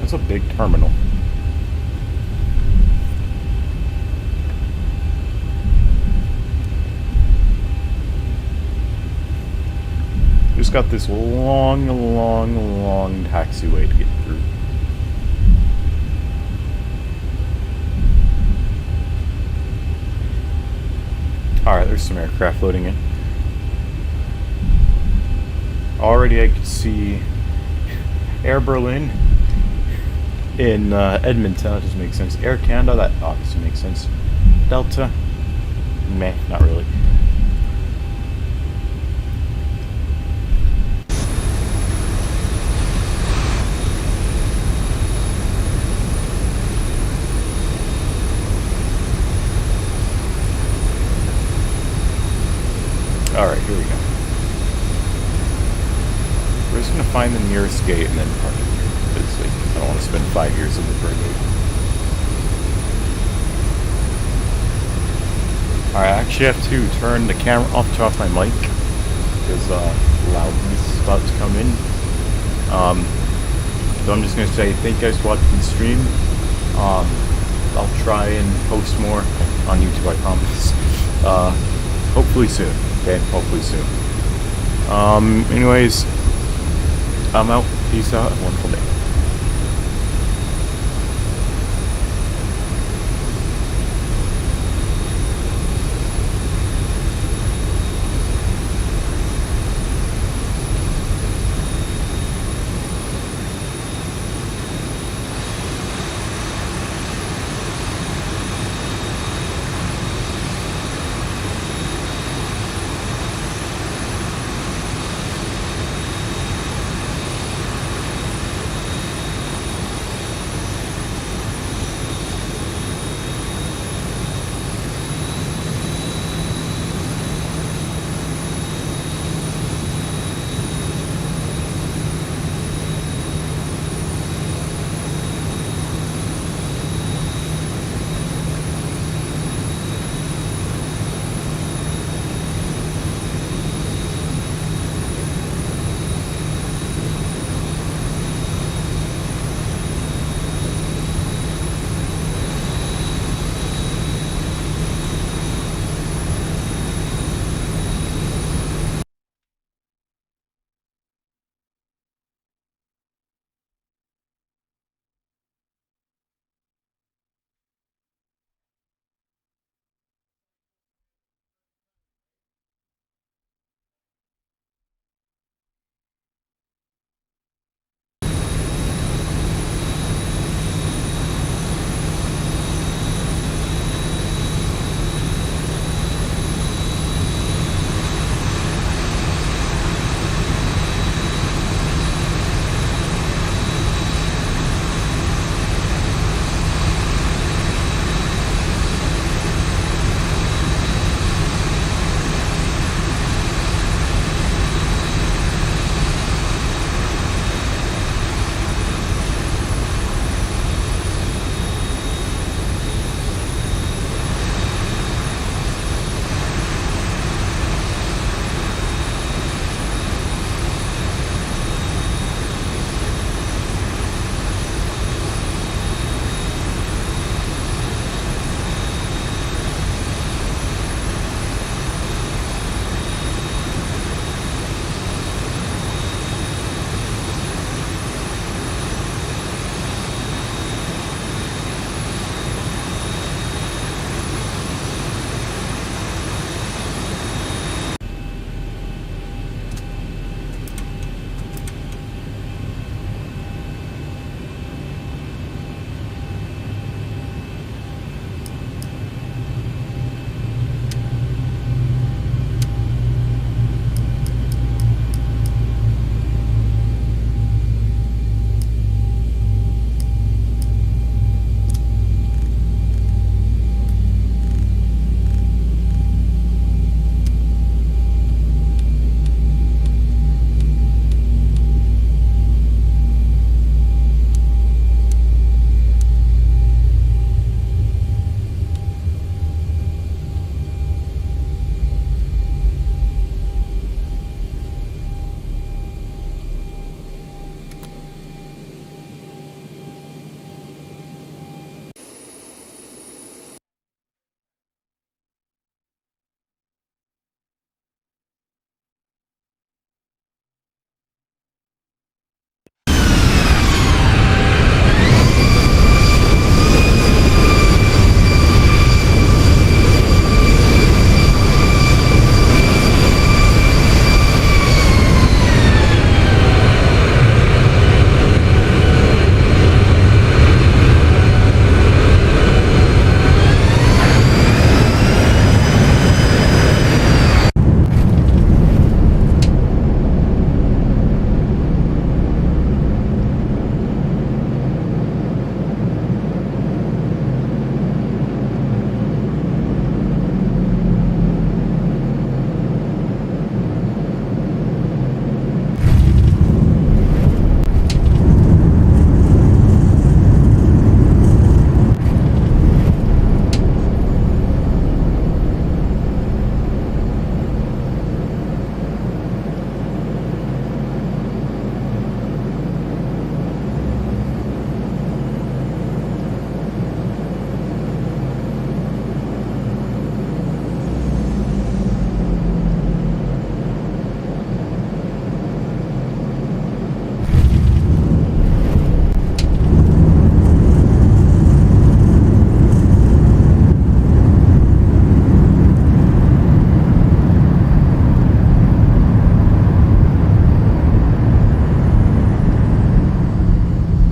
That's a big terminal. Just got this long taxiway to get through. Alright, there's some aircraft loading in. Already I could see Air Berlin in Edmonton. That doesn't make sense. Air Canada, that obviously makes sense. Delta, meh, not really. Alright, here we go. We're just gonna find the nearest gate and then park it here. Because like, I don't want to spend 5 years looking for a gate. Alright, I actually have to turn the camera off to off my mic. Because loudness is about to come in. So I'm just gonna say thank you guys for watching the stream. I'll try and post more on YouTube, I promise. Hopefully soon. Okay, hopefully soon. Anyways, I'm out. Peace out. Have a wonderful day.